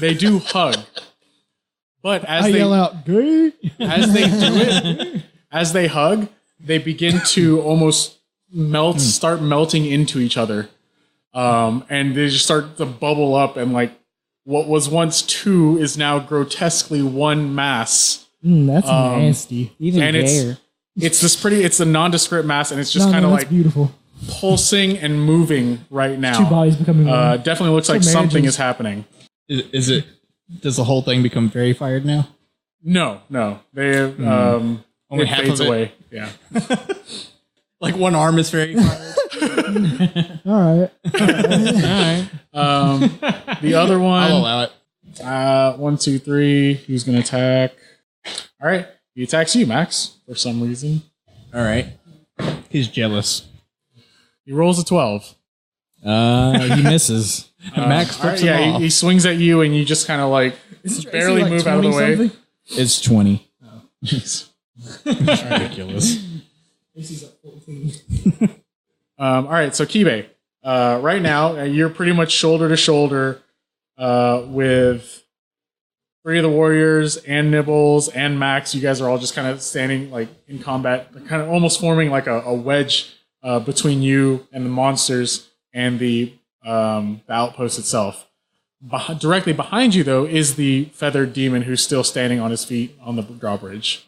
They do hug. But as I they yell out, "Gay!" as they do it, as they hug, they begin to almost start melting into each other. And they just start to bubble up, and like what was once 2 is now grotesquely 1 mass. That's nasty. Even And gayer. it's a nondescript mass, and it's just kind of that's like beautiful. pulsing and moving right now. 2 bodies becoming one. Definitely looks like So something marriages. is happening. Is it? Does the whole thing become very fired now? No. They Only it half fades of it? away. Yeah. Like one arm is very fired. All right. All right. The other I'll one. allow it. 1, 2, 3. Who's gonna attack? All right. He attacks you, Max, for some reason. All right. He's jealous. He rolls a 12. He misses. Max All right, flips him yeah, off. he swings at you, and you just kind of like barely Is he, move out of the 20 way. something? It's 20. Jeez. Ridiculous. He's like 14. All right, so Kibe, right now you're pretty much shoulder to shoulder with 3 of the warriors and Nibbles and Max. You guys are all just kind of standing like in combat, kind of almost forming like a wedge between you and the monsters and the outpost itself. Directly behind you, though, is the feathered demon who's still standing on his feet on the drawbridge.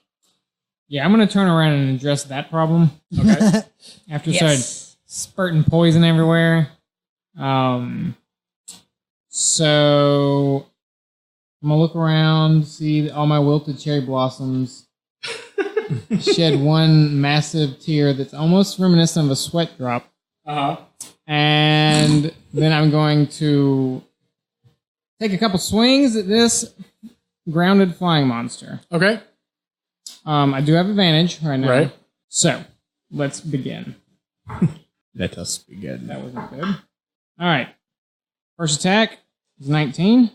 Yeah, I'm going to turn around and address that problem. Okay. After it started spurting poison everywhere. So I'm going to look around, see all my wilted cherry blossoms, shed one massive tear that's almost reminiscent of a sweat drop. Uh-huh. And then I'm going to take a couple swings at this grounded flying monster. Okay. I do have advantage right now. Right. So, let's begin. Let us begin. That wasn't good. All right. First attack is 19.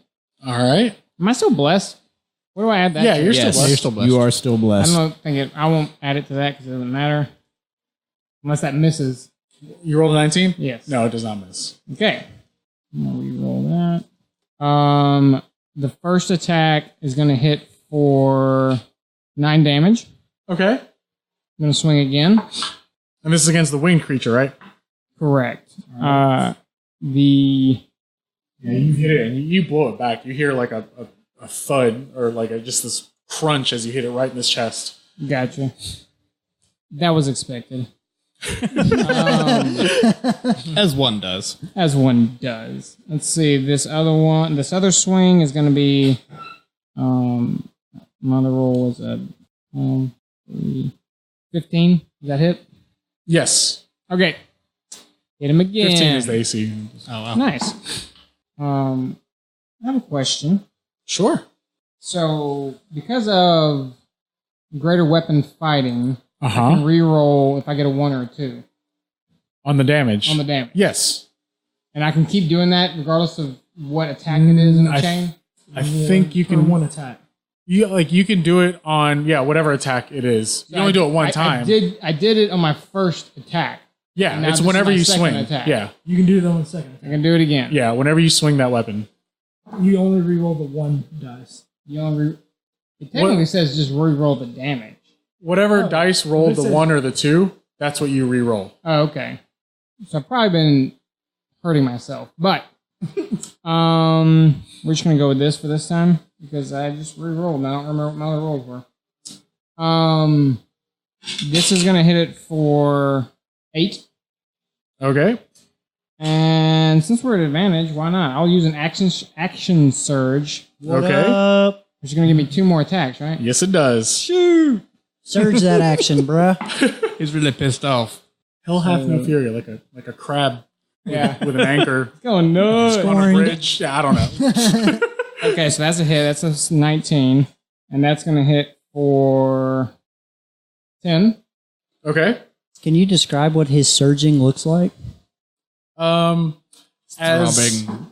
All right. Am I still blessed? What do I add that Yeah, to? you're still Yes, blessed. You're still blessed. You are still I blessed. don't think I won't add it to that because it doesn't matter. Unless that misses. You rolled a 19? Yes. No, it does not miss. Okay. I'm gonna re-roll that. The first attack is going to hit for 9 damage. Okay. I'm going to swing again. And this is against the winged creature, right? Correct. Yeah, you hit it and you blow it back. You hear like a thud or like just this crunch as you hit it right in his chest. Gotcha. That was expected. As one does. As one does. Let's see. This other swing is going to be. My other roll was a 15. Does that hit? Yes. Okay. Hit him again. 15 is the AC. Oh, wow. Nice. I have a question. Sure. So, because of greater weapon fighting, I can Uh-huh. re-roll if I get a 1 or a 2 On the damage. on the damage. Yes. And I can keep doing that regardless of what attack it is in the I chain? I think you For can one attack. you can do it on whatever attack it is. You only do it one time. I did it on my first attack. Yeah, And now it's this is whenever my you second swing. attack. Yeah. You can do it on the second I attack. can do it again. Yeah, whenever you swing that weapon. You only reroll the 1 dice. You only it technically says just re-roll the damage. Whatever dice rolled it the says- 1 or the 2, that's what you re-roll. Oh, okay. So I've probably been hurting myself. But we're just gonna go with this for this time because I just re-rolled and I don't remember what my other rolls were. This is gonna hit it for 8. Okay. And since we're at advantage, why not? I'll use an action surge, Okay. which is gonna give me 2 more attacks, right? Yes, it does. Surge that action, bruh. He's really pissed off. Hell hath no fury, like a crab Yeah. with an anchor Going nuts. on a Scoring. bridge. Yeah, I don't know. Okay, so that's a hit. That's a 19. And that's going to hit for 10. Okay. Can you describe what his surging looks like? As Throbbing.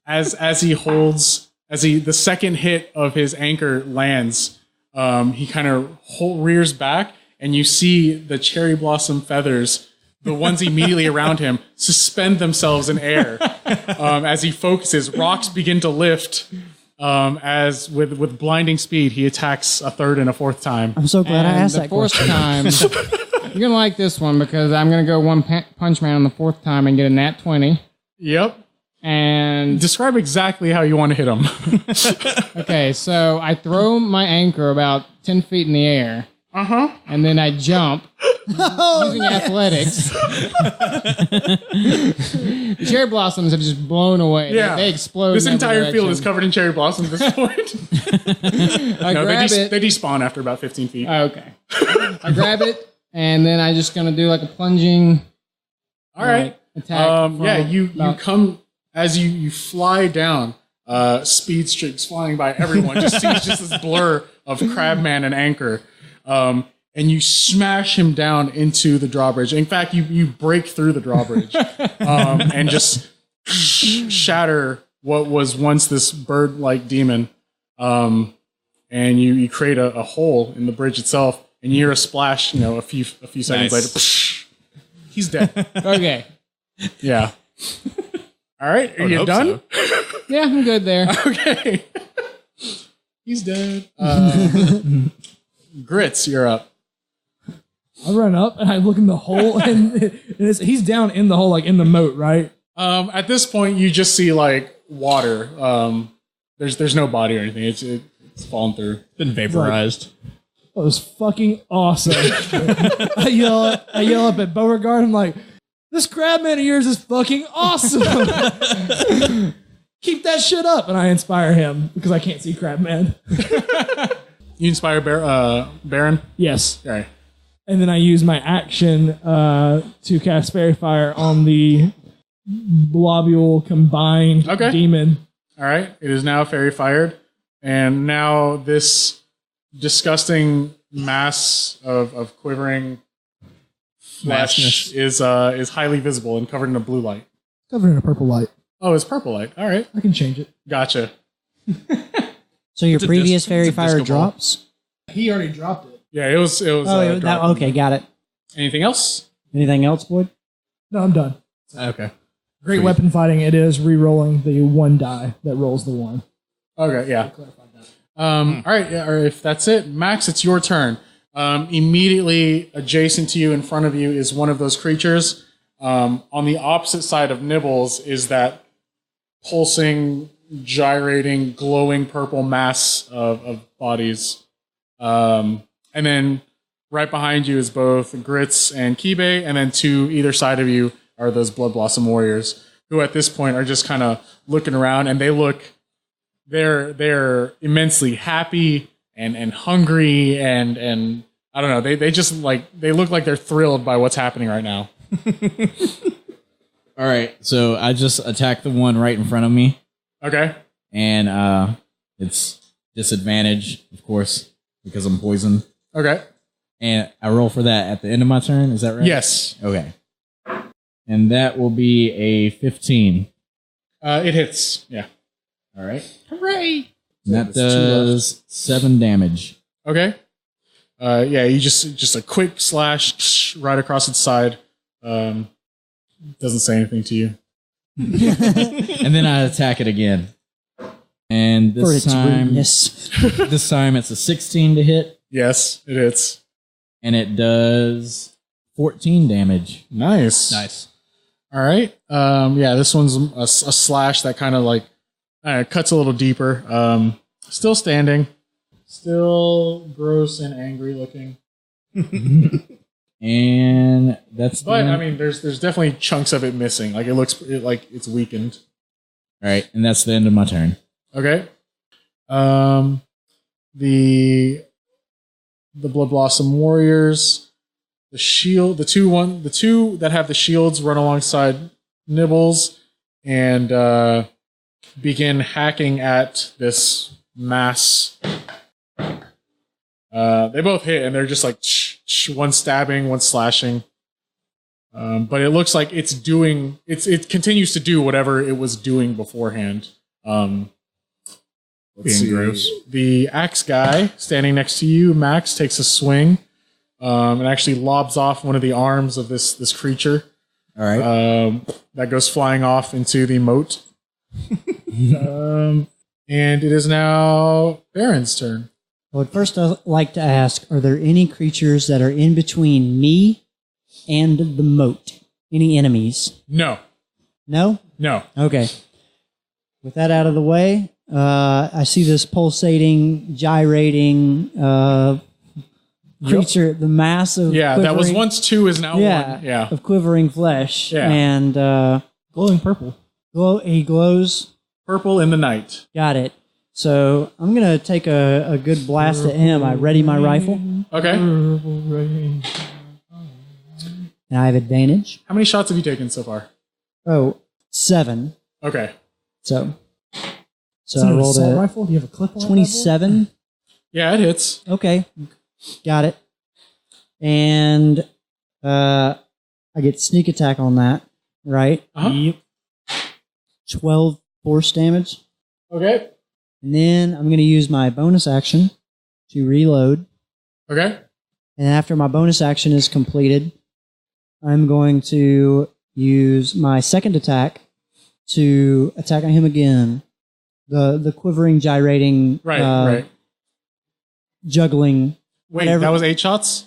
as he holds, the second hit of his anchor lands, he kind of rears back, and you see the cherry blossom feathers, the ones immediately around him, suspend themselves in air as he focuses. Rocks begin to lift. As with blinding speed, he attacks a third and a fourth time. I'm so glad I asked the that fourth question. time, you're going to like this one because I'm going to go one punch man on the fourth time and get a nat 20. Yep. And Describe exactly how you want to hit him. okay, so I throw my anchor about 10 feet in the air. And then I jump using athletics. The cherry blossoms have just blown away. Yeah. They explode. This in every entire field direction. is covered in cherry blossoms at this point. I No, grab it. they despawn after about 15 feet. Okay. I grab it, and then I just gonna do like a plunging. All right. Attack. from You about- come as you fly down. Speed streaks flying by everyone. Just sees just this blur of Crabman and Anchor. And you smash him down into the drawbridge. In fact, you break through the drawbridge and just shatter what was once this bird-like demon. And you create a hole in the bridge itself, and you hear a splash. A few seconds later, he's dead. Okay. Yeah. All right, are you hope done? so. Yeah, I'm good there. Okay. He's dead. Grits, you're up. I run up and I look in the hole, and he's down in the hole, like in the moat, right? At this point, you just see like water. There's no body or anything. It's fallen through. Been vaporized. That was fucking awesome. I yell up at Beauregard. I'm like, this Crabman of yours is fucking awesome. Keep that shit up. And I inspire him because I can't see Crabman. You inspire Baron? Yes. All right. And then I use my action to cast Fairy Fire on the globule combined demon. All right. It is now fairy fired. And now this disgusting mass of quivering flesh is highly visible and covered in a blue light. Covered in a purple light. Oh, it's purple light. All right. I can change it. Gotcha. So your It's a previous disc- Fairy it's a Fire disco ball. drops? He already dropped it. Yeah, it was. dropped. Okay, got it. Anything else? Anything else, Boyd? No, I'm done. Okay. Great Sweet. weapon fighting. It is re-rolling the one die that rolls the one. Okay, yeah. All right, yeah, or if that's it, Max, it's your turn. Immediately adjacent to you, in front of you, is one of those creatures. On the opposite side of Nibbles is that pulsing, gyrating, glowing purple mass of bodies. And then right behind you is both Grits and Kibe, and then to either side of you are those Blood Blossom warriors, who at this point are just kind of looking around, and they're immensely happy and hungry and I don't know, they just they look like they're thrilled by what's happening right now. All right, so I just attacked the one right in front of me, Okay. and it's disadvantage, of course, because I'm poisoned. Okay. And I roll for that at the end of my turn. Is that right? Yes. Okay. And that will be a 15. It hits. Yeah. All right. Hooray! And that That's 2 left. does 7 damage. Okay. Yeah, you just a quick slash right across its side. Doesn't say anything to you. And then I attack it again. And For this its time, rudeness. this time it's a 16 to hit, Yes, it hits. and it does 14 damage. Nice. Nice. All right. Yeah, this one's a slash that kind of cuts a little deeper. Still standing. Still gross and angry looking. And that's But the I end. mean, there's definitely chunks of it missing. Like it looks like it's weakened. All right, and that's the end of my turn. Okay. The Blood Blossom warriors, the shield, the two that have the shields run alongside Nibbles and begin hacking at this mass They both hit, and they're just like one stabbing, one slashing. But it looks like it continues to do whatever it was doing beforehand. Let's see. Gross. The axe guy standing next to you, Max, takes a swing and actually lobs off one of the arms of this creature. All right. That goes flying off into the moat. And it is now Baron's turn. Well, first I'd like to ask, are there any creatures that are in between me and the moat? Any enemies? No. No? No. Okay. With that out of the way, I see this pulsating, gyrating creature, the mass of Yeah, that was quivering- once two, is now one. Yeah. of quivering flesh. Yeah. And Glowing purple. he glows. Purple in the night. Got it. So I'm going to take a good blast at him. I ready my rifle, Okay. and I have advantage. How many shots have you taken so far? Oh, 7. Okay. So Is it I an rolled assault a rifle? Do you have a clip on it? 27. Yeah, it hits. Okay, got it. And I get sneak attack on that, right? Uh-huh. 12 force damage. Okay. And then I'm going to use my bonus action to reload. Okay. And after my bonus action is completed, I'm going to use my second attack to attack on him again. The quivering, gyrating, Right. juggling. Wait, whatever. that was 8 shots?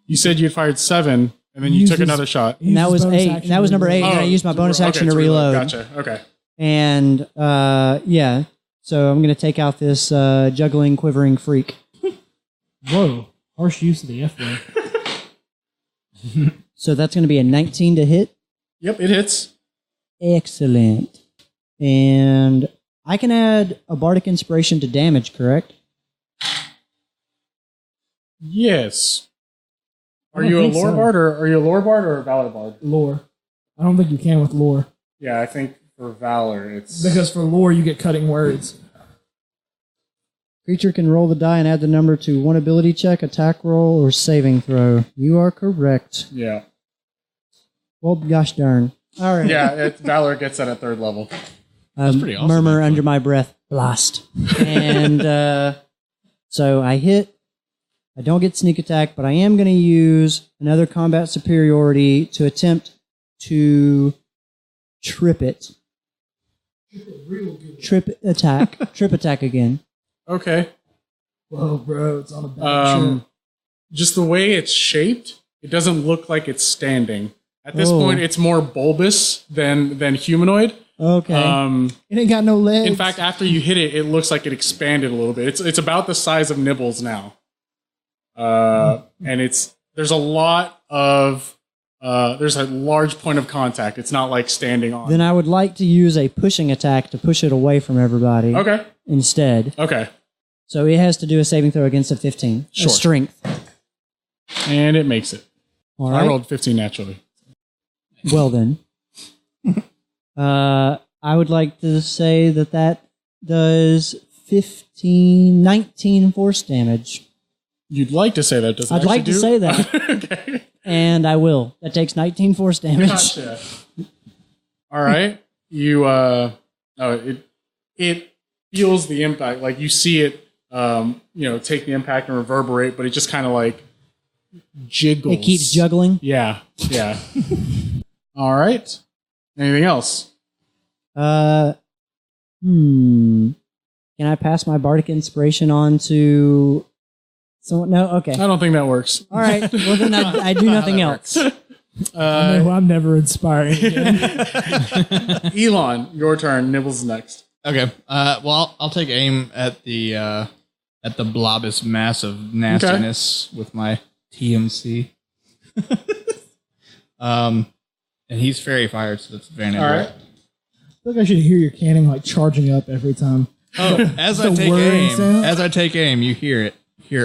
You said you had fired 7, and then you Use took his- another shot. And that was 8. And that was number 8. And I Oh, used my bonus okay, action to reload. Gotcha. Okay. And yeah, so I'm going to take out this juggling, quivering freak. Whoa. Harsh use of the F word. So that's going to be a 19 to hit. Yep, it hits. Excellent. And I can add a bardic inspiration to damage, correct? Yes. Are I you a think lore so. bard or a valor bard? Lore. I don't think you can with lore. Yeah, I think for valor it's Because for lore, you get cutting words. Creature can roll the die and add the number to one ability check, attack roll, or saving throw. You are correct. yeah. Well, gosh darn. All right. Yeah, valor gets that at 3rd level. pretty awesome, Murmur actually. under my breath, blast. And so I hit. I don't get sneak attack, but I am going to use another combat superiority to attempt to trip it. Trip attack again. Okay. Whoa, bro, it's on a bad trip. Just the way it's shaped, it doesn't look like it's standing. At this Oh. point, it's more bulbous than humanoid. Okay. It ain't got no legs. In fact, after you hit it, it looks like it expanded a little bit. It's about the size of Nibbles now. And there's a lot of there's a large point of contact. It's not like standing on. Then I would like to use a pushing attack to push it away from everybody Okay. instead. Okay. So it has to do a saving throw against a 15. Sure. A strength. And it makes it. All I right. rolled 15 naturally. Well then. I would like to say that does 19 force damage. You'd like to say that, doesn't I'd it? like to say that. Okay. And I will. That takes 19 force damage. Gotcha. All right. You it feels the impact. Like you see it take the impact and reverberate, but it just kind of like jiggles. It keeps juggling. Yeah. Yeah. All right. Anything else? Can I pass my bardic inspiration on to someone? No? Okay. I don't think that works. All right. Well, then I do nothing else. I know I'm never inspiring again. Elon, your turn. Nibbles next. Okay. Well, I'll take aim at the blobous mass of nastiness with my TMC. And he's fairy fired, so that's advantage. All right. I feel like I should hear your cannon like charging up every time. Oh, as I The take whirring aim, sound? you hear it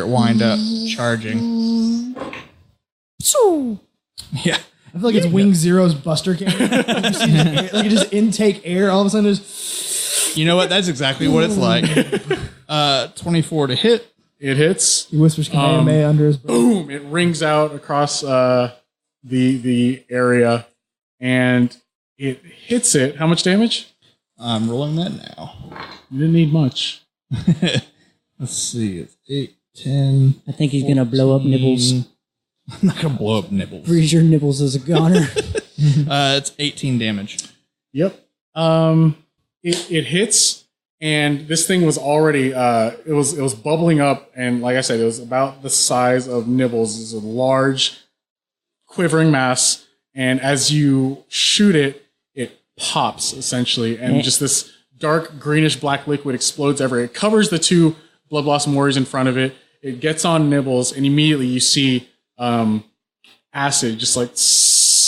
wind up, charging. Yeah. I feel like it's Wing Zero's Buster cannon. Like, you see just air, like it just intake air. All of a sudden, just You know what? That's exactly what it's like. 24 to hit. It hits. He whispers Kamehameha under his breath. Boom! It rings out across the area, and it hits it. How much damage? I'm rolling that now. You didn't need much. Let's see. It's 8, 10. I think he's going to blow up Nibbles. I'm not going to blow up Nibbles. Freeze your Nibbles as a goner. It's 18 damage. Yep. It hits, and this thing was already it was bubbling up, and like I said, it was about the size of Nibbles. It's a large, quivering mass, and as you shoot it, it pops essentially, and just this dark greenish black liquid explodes everywhere. It covers the two Blood Blossom warriors in front of it. It gets on Nibbles, and immediately you see acid, just like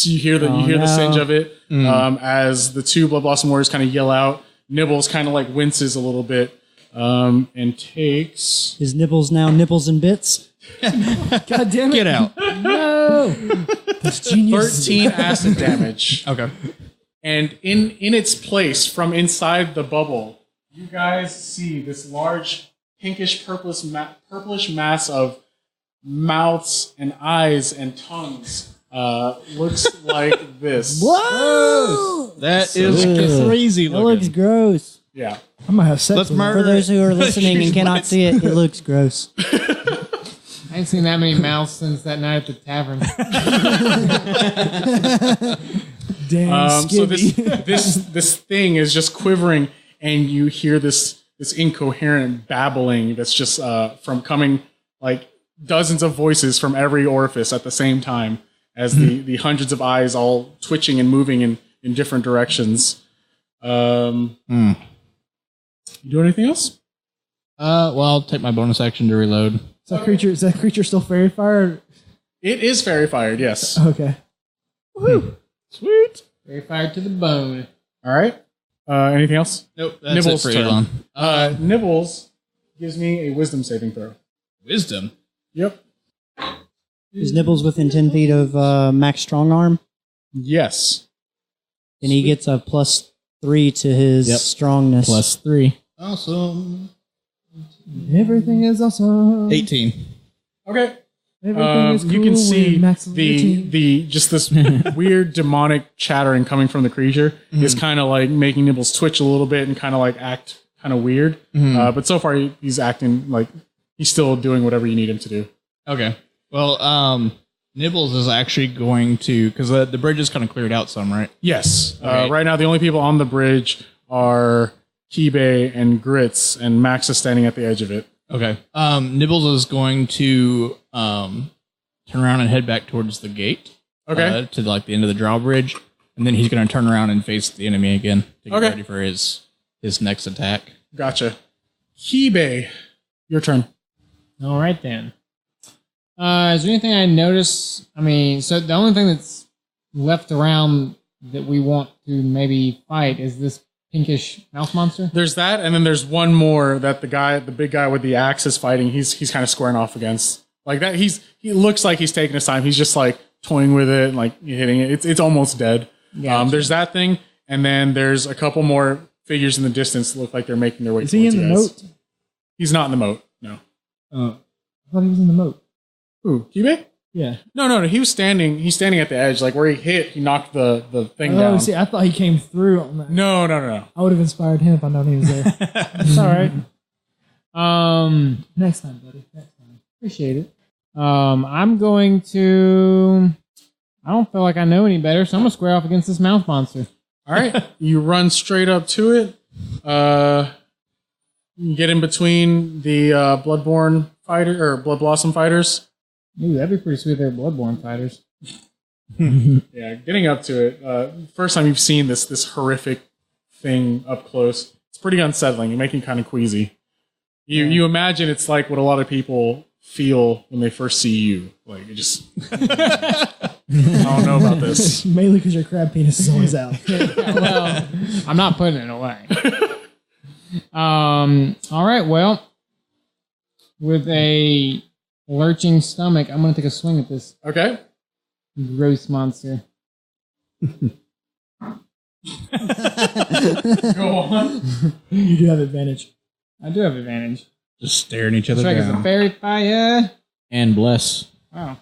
you hear the singe of it as the two Blood Blossom warriors kind of yell out. Nibbles kind of like winces a little bit and takes. Is Nibbles now Nibbles and Bits? God damn it. Get out. No. That's genius. 13 acid damage. Okay. And in its place, from inside the bubble, you guys see this large pinkish purplish mass of mouths and eyes and tongues. Looks like this. Whoa! That is crazy That looks looking. gross. Yeah. I might have sex Let's with murder For those who are listening and She's cannot nice. see it, it looks gross. I ain't seen that many mouths since that night at the tavern. Damn, So Skibby. this thing is just quivering, and you hear this incoherent babbling that's just from coming like dozens of voices from every orifice at the same time, as the hundreds of eyes all twitching and moving in different directions. You do anything else? Well, I'll take my bonus action to reload. Is that creature still fairy fire? It is fairy fired, yes. Okay. Woo. Sweet. Very fired to the bone. All right. Anything else? Nope. That's Nibbles' it for turn. Elon. Nibbles gives me a wisdom saving throw. Wisdom. Yep. Is Nibbles within 10 feet of Max Strong Arm? Yes. And he gets a +3 to his strongness. +3. Awesome. Everything is awesome. 18. Okay. Everything is cool. You can see when Max is on your team. the just this weird demonic chattering coming from the creature is kind of like making Nibbles twitch a little bit and kind of like act kind of weird. But so far he's acting like he's still doing whatever you need him to do. Okay. Well, Nibbles is actually going to, because the bridge is kind of cleared out some, right? Yes. Okay. Right now the only people on the bridge are Kibe and Grits, and Max is standing at the edge of it. Okay. Nibbles is going to turn around and head back towards the gate. Okay. To like the end of the drawbridge, and then he's going to turn around and face the enemy again to get Okay. ready for his next attack. Gotcha. Kibe, your turn. All right then. Is there anything I notice? I mean, so the only thing that's left around that we want to maybe fight is this pinkish mouth monster. There's that, and then there's one more that the big guy with the axe is fighting. He's kind of squaring off against like that. He looks like he's taking his time. He's just like toying with it, and, like hitting it. It's almost dead. Gotcha. There's that thing, and then there's a couple more figures in the distance that look like they're making their way. Is he in towards the you guys. moat? He's not in the moat. No. I thought he was in the moat. Who? Kibe? Yeah. No. He's standing at the edge, like where he hit. He knocked the thing down. Oh, see, I thought he came through on that. No. I would have inspired him if I known he was there. It's all right. Next time, buddy. Next time. Appreciate it. I'm going to. I don't feel like I know any better, so I'm gonna square off against this mouth monster. All right. You run straight up to it. You get in between the Bloodborne fighter or Blood Blossom fighters. Ooh, that'd be pretty sweet. They're Bloodborne fighters. Yeah, getting up to it. First time you've seen this horrific thing up close. It's pretty unsettling. You make you kind of queasy. You imagine it's like what a lot of people feel when they first see you. Like it just. I don't know about this. Mainly because your crab penis is always out. Well, I'm not putting it away. All right. Well, with a lurching stomach, I'm going to take a swing at this Okay. gross monster. Go on. You do have advantage. I do have advantage. Just staring each other Strike is a down. fairy fire. And bless. Wow.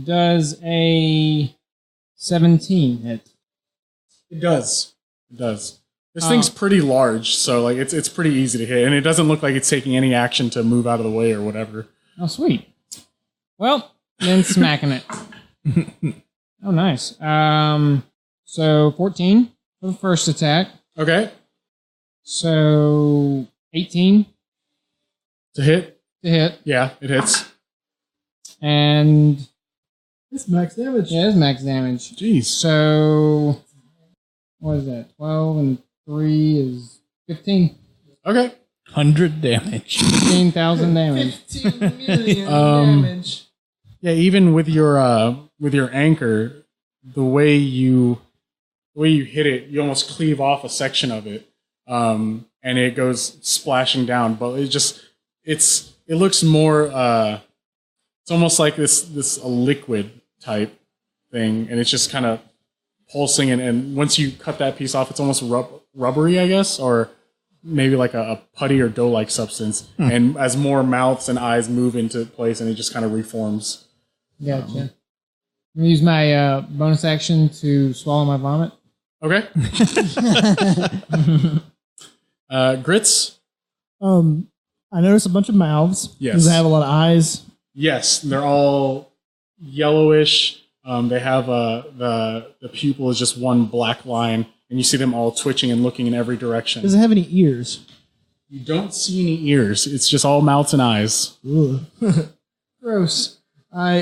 Does a 17 hit? It does. It does. This thing's pretty large, so like it's pretty easy to hit, and it doesn't look like it's taking any action to move out of the way or whatever. Oh, sweet. Well, then smacking it. Oh, nice. So 14 for the first attack. Okay. So 18 To hit? to hit. Yeah, it hits. And It's max damage. yeah, it's max damage. Jeez. So what is that? 12 and 3 is 15. Okay. 100 damage. 15,000 damage. 15 million damage. Yeah, even with your anchor, the way you hit it, you almost cleave off a section of it, and it goes splashing down. But it looks more. It's almost like this a liquid type thing, and it's just kind of pulsing. And once you cut that piece off, it's almost rubbery, I guess, or maybe like a putty or dough-like substance. And as more mouths and eyes move into place, and it just kind of reforms. Gotcha. I'm gonna use my bonus action to swallow my vomit. Okay. Grits? I noticed a bunch of mouths. Yes. Does it have a lot of eyes? Yes, they're all yellowish. They have the pupil is just one black line, and you see them all twitching and looking in every direction. Does it have any ears? You don't see any ears. It's just all mouths and eyes. Ugh. Gross. I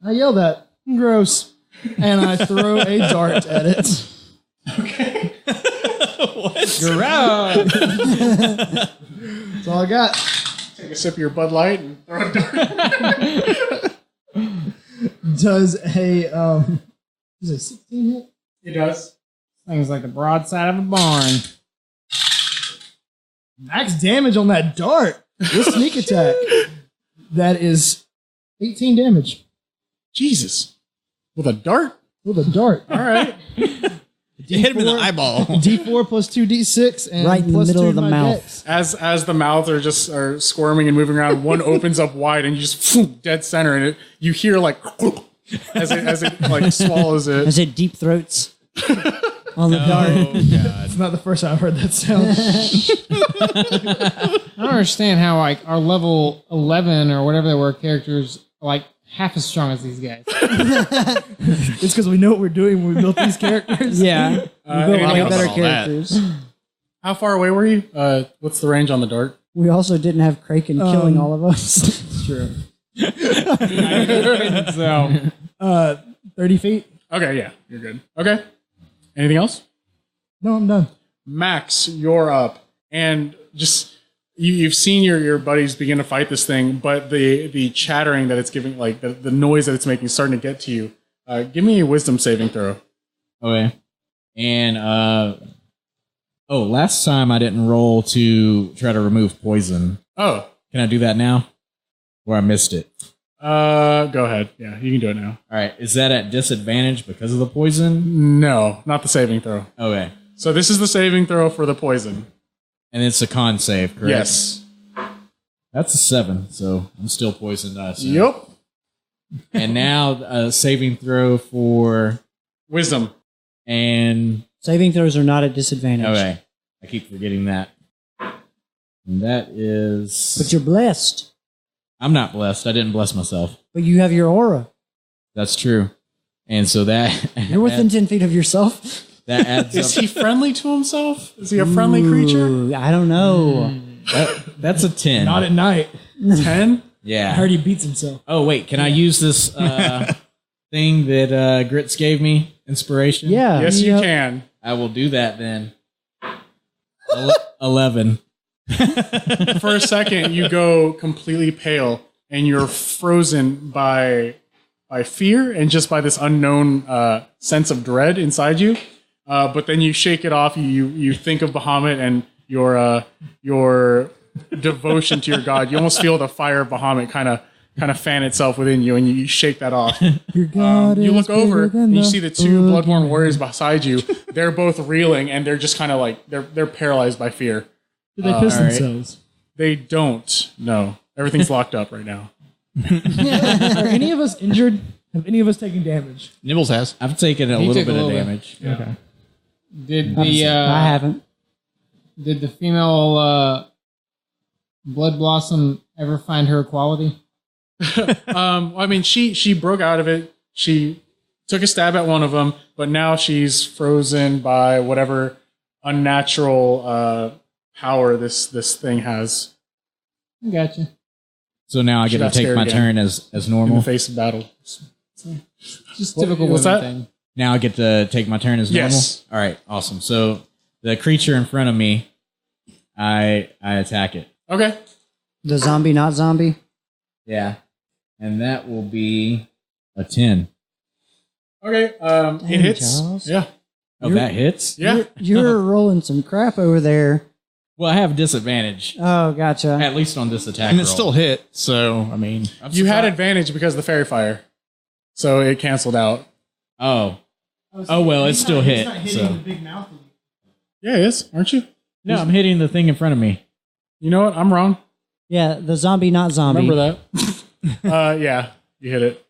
yell that gross, and I throw a dart at it. Okay. Gross. That's all I got. Take a sip of your Bud Light and throw a dart. Does a 16 hit? It does. Things like the broadside of a barn. Max damage on that dart. With sneak attack. That is 18 damage Jesus. With a dart? with a dart. All right. You hit him in the eyeball. D4 plus 2d6 and Right in the plus middle 2 of the my mouth. dex. As the mouths are squirming and moving around, one opens up wide and you just dead center, and you hear like as it like swallows it. As it deep throats on the dart. Oh, God. It's not the first time I've heard that sound. I don't understand how like our level 11 or whatever they were characters are like half as strong as these guys. It's because we know what we're doing when we built these characters. Yeah. We built anything way else? better All that. characters. How far away were you? What's the range on the dart? We also didn't have Kraken killing all of us. True. So, 30 feet? Okay, yeah, you're good. Okay. Anything else? No, I'm done. Max, you're up, and just you've seen your buddies begin to fight this thing, but the chattering that it's giving, like the noise that it's making, is starting to get to you. Give me a wisdom saving throw. Okay. And last time I didn't roll to try to remove poison. Oh, Can I do that now? Or I missed it. go ahead. Yeah, you can do it now. All right. Is that at disadvantage because of the poison? No, not the saving throw. Okay. So this is the saving throw for the poison. And it's a con save, correct? Yes. That's a 7, so I'm still poisoned. So. Yep. And now a saving throw for Wisdom. and Saving throws are not at disadvantage. okay, I keep forgetting that. And that is. But you're blessed. I'm not blessed. I didn't bless myself. But you have your aura. That's true. And so that You're within 10 feet of yourself. that adds Is up. he friendly to himself? Is he a friendly creature? Ooh, I don't know. That's a 10. Not at night. 10? I yeah. heard he beats himself. Oh wait, can I use this thing that Grits gave me? Inspiration. Yeah. Yes, you can. I will do that then. 11. For a second, you go completely pale, and you're frozen by fear and just by this unknown sense of dread inside you. But then you shake it off. You think of Bahamut and your devotion to your god. You almost feel the fire of Bahamut kind of fan itself within you, and you shake that off. Your God You is look over bigger than and you the see the two boogeyman. Bloodborne warriors beside you. They're both reeling, and they're just kind of like they're paralyzed by fear. Do they piss all right. themselves? They don't. No. Everything's locked up right now. Are any of us injured? Have any of us taken damage? Nibbles has. I've taken a He little took a bit of little bit. damage. Okay. Did the I haven't. did the female blood blossom ever find her equality? I mean, she broke out of it. She took a stab at one of them, but now she's frozen by whatever unnatural power this thing has I gotcha. So now I She get to got take scared my again. turn as in the normal. face of battle. Just typical what's women that? thing. Now I get to take my turn as normal. Yes. All right, awesome. So the creature in front of me, I attack it. Okay. The zombie, not zombie. Yeah, and that will be a 10. Okay. It Dang, hits. Charles. Yeah. Oh, that hits. Yeah. You're rolling some crap over there. Well, I have disadvantage Oh, gotcha. at least on this attack. And it roll. still hit, so, I mean. You had advantage because of the fairy fire, so it canceled out. Oh, well, it still hit. So big mouth. Yeah, it is, aren't you? no, I'm hitting the thing in front of me. You know what? I'm wrong. Yeah, the zombie, not zombie. Remember that? Yeah, you hit it.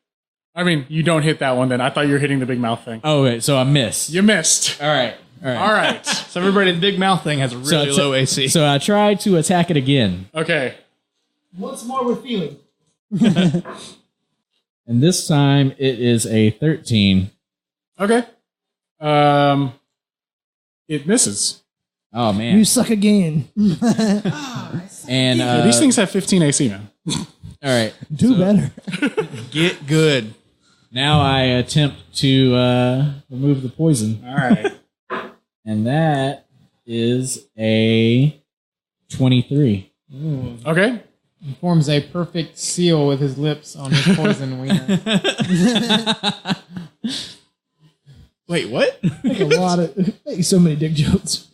I mean, you don't hit that one then. I thought you were hitting the big mouth thing. Oh, wait, so I missed. You missed. All right. All right. So everybody, the big mouth thing has a really it's- low AC. So I tried to attack it again, Okay. Once more with feeling. and this time it is a 13. Okay. It misses. Oh man! You suck again. And Yeah, these things have 15 AC, man. all right. Do better. Get good. Now I attempt to remove the poison, All right. and that is a 23. Okay. He forms a perfect seal with his lips on his poison wiener. Wait, what? Make a lot of make so many dick jokes.